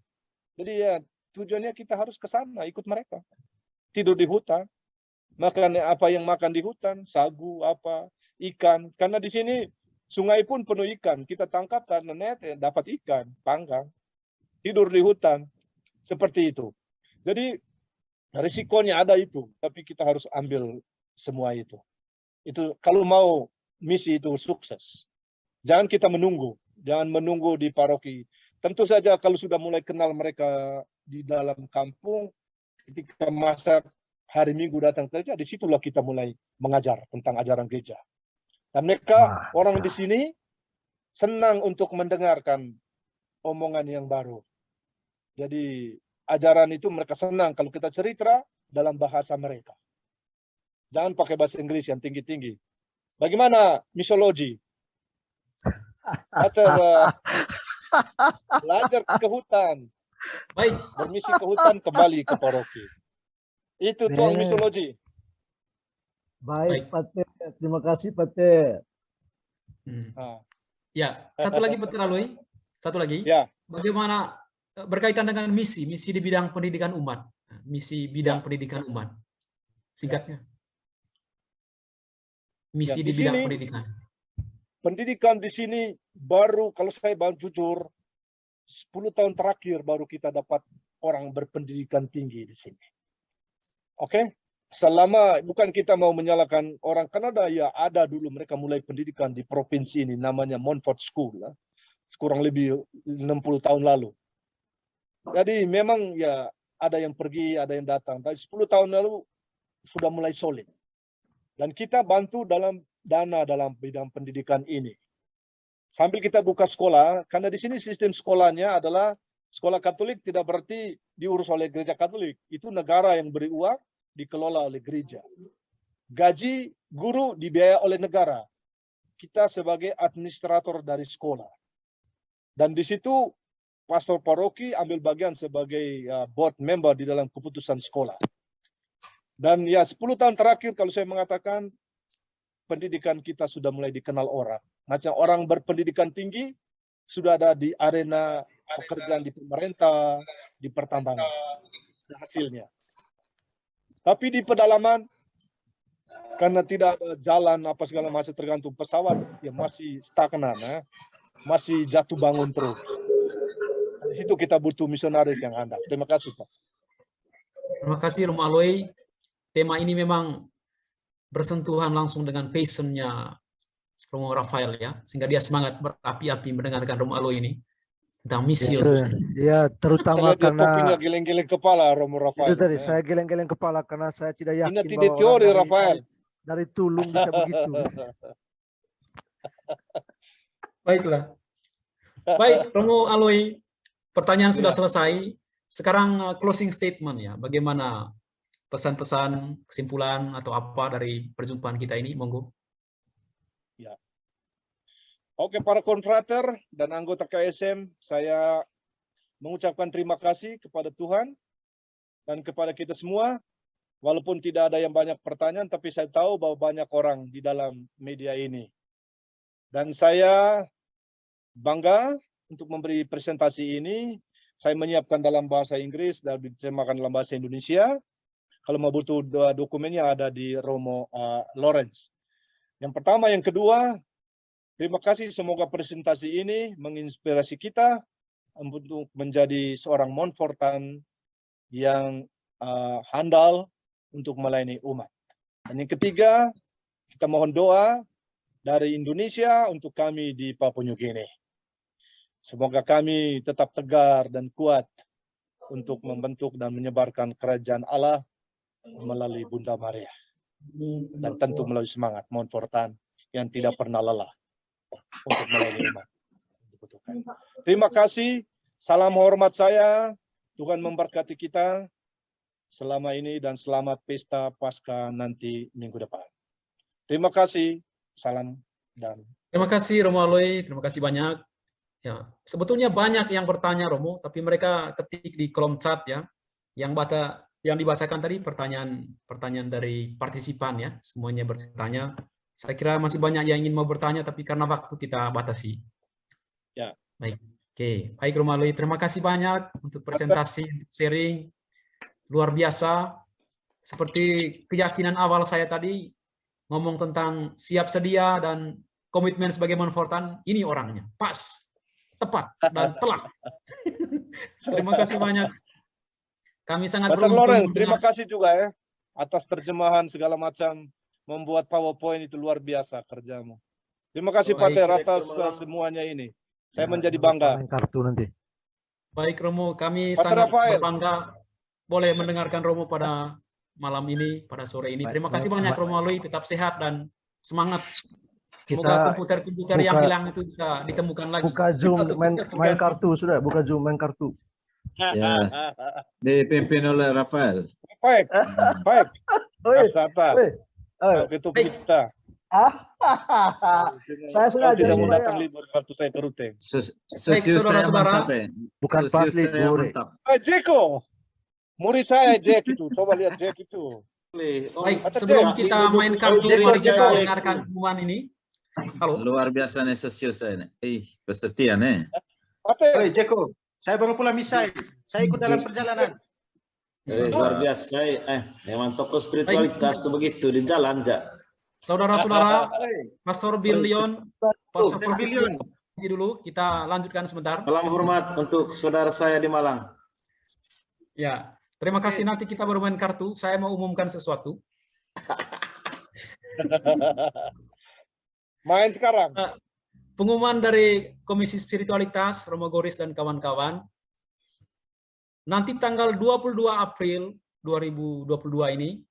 Jadi ya tujuannya kita harus ke sana, ikut mereka. Tidur di hutan, makan apa yang makan di hutan, sagu, apa, ikan. Karena di sini sungai pun penuh ikan. Kita tangkap karena net, ya, dapat ikan, panggang. Tidur di hutan, seperti itu. Jadi risikonya ada itu, tapi kita harus ambil semua itu. Itu kalau mau misi itu sukses. Jangan kita menunggu, jangan menunggu di paroki. Tentu saja kalau sudah mulai kenal mereka di dalam kampung, ketika masa hari Minggu datang saja, disitulah kita mulai mengajar tentang ajaran gereja. Dan mereka orang di sini senang untuk mendengarkan omongan yang baru. Jadi ajaran itu mereka senang kalau kita cerita dalam bahasa mereka. Jangan pakai bahasa Inggris yang tinggi-tinggi. Bagaimana misiologi? Atau belajar ke hutan. Baik. Bermisi ke hutan, kembali ke paroki. Itu tuang misiologi. Baik, Pater. Terima kasih, Pater. Ya, satu lagi Pater Aloy. Satu lagi. Ya. Bagaimana berkaitan dengan misi di bidang pendidikan umat. Misi bidang pendidikan umat. Singkatnya. Misi di bidang pendidikan. Pendidikan di sini baru, kalau saya jujur, 10 tahun terakhir baru kita dapat orang berpendidikan tinggi di sini. Oke? Selama, bukan kita mau menyalahkan orang Kanada, ya ada dulu mereka mulai pendidikan di provinsi ini, namanya Montfort School. Ya. Kurang lebih 60 tahun lalu. Jadi memang ya ada yang pergi, ada yang datang. Tapi 10 tahun lalu sudah mulai solid. Dan kita bantu dalam dana dalam bidang pendidikan ini. Sambil kita buka sekolah, karena di sini sistem sekolahnya adalah sekolah Katolik tidak berarti diurus oleh gereja Katolik. Itu negara yang beri uang, dikelola oleh gereja. Gaji guru dibiayai oleh negara. Kita sebagai administrator dari sekolah. Dan di situ pastor paroki ambil bagian sebagai board member di dalam keputusan sekolah. Dan ya 10 tahun terakhir kalau saya mengatakan pendidikan kita sudah mulai dikenal orang. Macam orang berpendidikan tinggi sudah ada di arena pekerjaan di pemerintah, di pertambangan. Hasilnya. Tapi di pedalaman, karena tidak ada jalan apa segala masih tergantung pesawat, ya masih stagnan, masih jatuh bangun terus. Di situ kita butuh misionaris yang handal. Terima kasih, Pak. Terima kasih, Romo Aloy. Tema ini memang bersentuhan langsung dengan passion-nya Romo Rafael ya, sehingga dia semangat berapi-api mendengarkan Romo Aloy ini tentang misi. Ya, terutama karena geleng-geleng kepala Romo Rafael. Itu tadi saya geleng-geleng kepala karena saya tidak yakin ini tidak teori Rafael. Dari Tulung bisa begitu. Baiklah. Baik, Romo Aloy, pertanyaan sudah selesai. Sekarang closing statement ya, bagaimana pesan-pesan, kesimpulan atau apa dari perjumpaan kita ini, monggo. Ya. Oke, para konfrater dan anggota KSM, saya mengucapkan terima kasih kepada Tuhan dan kepada kita semua. Walaupun tidak ada yang banyak pertanyaan, tapi saya tahu bahwa banyak orang di dalam media ini. Dan saya bangga untuk memberi presentasi ini. Saya menyiapkan dalam bahasa Inggris dan diterjemahkan dalam bahasa Indonesia. Kalau mau butuh dokumennya ada di Romo Lawrence. Yang pertama, yang kedua, terima kasih, semoga presentasi ini menginspirasi kita untuk menjadi seorang Montfortan yang handal untuk melayani umat. Dan yang ketiga, kita mohon doa dari Indonesia untuk kami di Papua New Guinea. Semoga kami tetap tegar dan kuat untuk membentuk dan menyebarkan kerajaan Allah melalui Bunda Maria. Dan tentu melalui semangat Montfortan yang tidak pernah lelah untuk melayani umat. Terima kasih, salam hormat saya, Tuhan memberkati kita selama ini dan selamat pesta Paskah nanti minggu depan. Terima kasih, salam dan Terima kasih Romo Aloy, terima kasih banyak. Ya, sebetulnya banyak yang bertanya Romo, tapi mereka ketik di kolom chat ya, yang dibacakan tadi pertanyaan dari partisipan ya, semuanya bertanya. Saya kira masih banyak yang ingin mau bertanya, tapi karena waktu kita batasi. Ya. Baik, oke, baik Romo Aloy, terima kasih banyak untuk presentasi, untuk sharing, luar biasa. Seperti keyakinan awal saya tadi ngomong tentang siap sedia dan komitmen sebagai Montfortan, ini orangnya pas, tepat dan telak. Terima kasih banyak. Kami sangat Pater beruntung. Lawrence, terima kasih juga ya atas terjemahan segala macam, membuat PowerPoint itu luar biasa kerjamu. Terima kasih Pater atas semuanya ini. Saya menjadi bangga. Kartu nanti. Baik Romo, kami Pater sangat Rafael. berbangga boleh mendengarkan Romo pada malam ini, pada sore ini. Terima kasih banyak Romo Aloy, tetap sehat dan semangat. Semoga komputer-komputer yang hilang itu bisa ditemukan lagi. Buka Zoom, main kartu sudah, buka Zoom, main kartu. Ya, dipimpin oleh Rafael. Baik, baik. Asata. Itu kita. Saya sengaja tidak mau supaya- datang libur waktu saya ke Ruteng. Baik, saudara-saudara. Bukan pas libur. Jeko, murid saya Jack itu. Coba lihat Jack itu. Baik, sebelum kita main kartu, mari kita dengarkan pengumuman ini. Halo. Luar biasa nih sosial saya nih. Peserta nih. Oi, Jeko, saya baru pulang misa. Saya ikut dalam perjalanan. Luar biasa. Memang tokoh spiritualitas tuh begitu di jalan enggak. Saudara-saudara, Pastor Billion, Pastor Billion dulu, kita lanjutkan sebentar. Salam hormat untuk saudara saya di Malang. Ya, terima kasih. Nanti kita bermain kartu. Saya mau umumkan sesuatu. Main sekarang. Pengumuman dari Komisi Spiritualitas, Romo Goris dan kawan-kawan. Nanti tanggal 22 April 2022 ini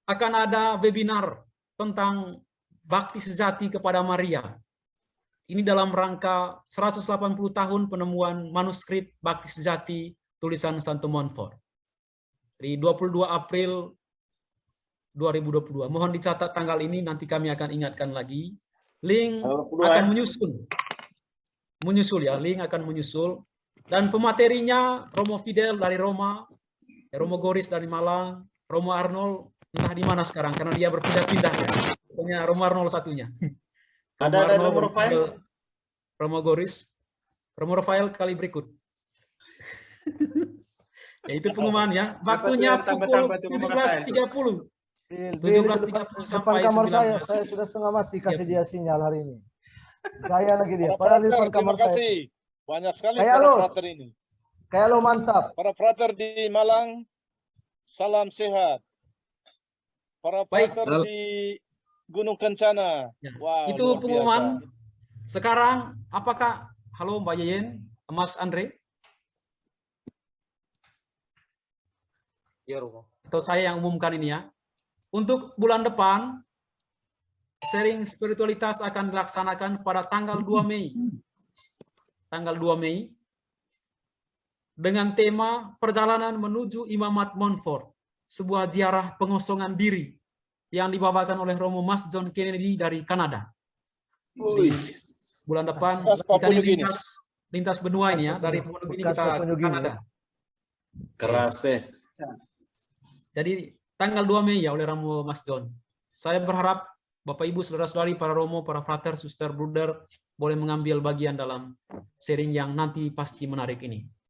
akan ada webinar tentang bakti sejati kepada Maria. Ini dalam rangka 180 tahun penemuan manuskrip bakti sejati tulisan Santo Montfort. Di 22 April 2022. Mohon dicatat tanggal ini, nanti kami akan ingatkan lagi. Link akan menyusul ya, link akan menyusul. Dan pematerinya Romo Fidel dari Roma, Romo Goris dari Malang, Romo Arnold entah di mana sekarang karena dia berpindah-pindah ya. Pokoknya Romo Arnold satunya. Ada Romo Rafael, Romo Goris, Romo Rafael kali berikut. Ya, itu pengumuman ya. Waktunya pukul 17.30. 17.30 sampai depan kamar 19. saya sudah setengah mati kasih dia sinyal hari ini. Gaya lagi dia. Padahal di depan kamar Terima saya. kasih. Banyak sekali Kayak para lo. frater ini. Kayak lo mantap. Para frater di Malang, salam sehat. Para frater di Gunung Kencana. Wow, Itu luar pengumuman. biasa. Sekarang apakah halo Mbak Yeyen, Mas Andre? Ya, Romo. Atau saya yang umumkan ini ya. Untuk bulan depan, sharing spiritualitas akan dilaksanakan pada tanggal 2 Mei. Tanggal 2 Mei. Dengan tema Perjalanan Menuju Imamat Montfort. Sebuah ziarah pengosongan diri yang dibawakan oleh Romo Mas John Kennedy dari Kanada. Di bulan depan kita lintas benua ini ya. Dari Papua Nugini kita ke Kanada. Keras Jadi tanggal 2 Mei ya oleh Romo Mas John. Saya berharap Bapak Ibu, Saudara-saudari, para Romo, para Frater, Suster, Bruder boleh mengambil bagian dalam sharing yang nanti pasti menarik ini.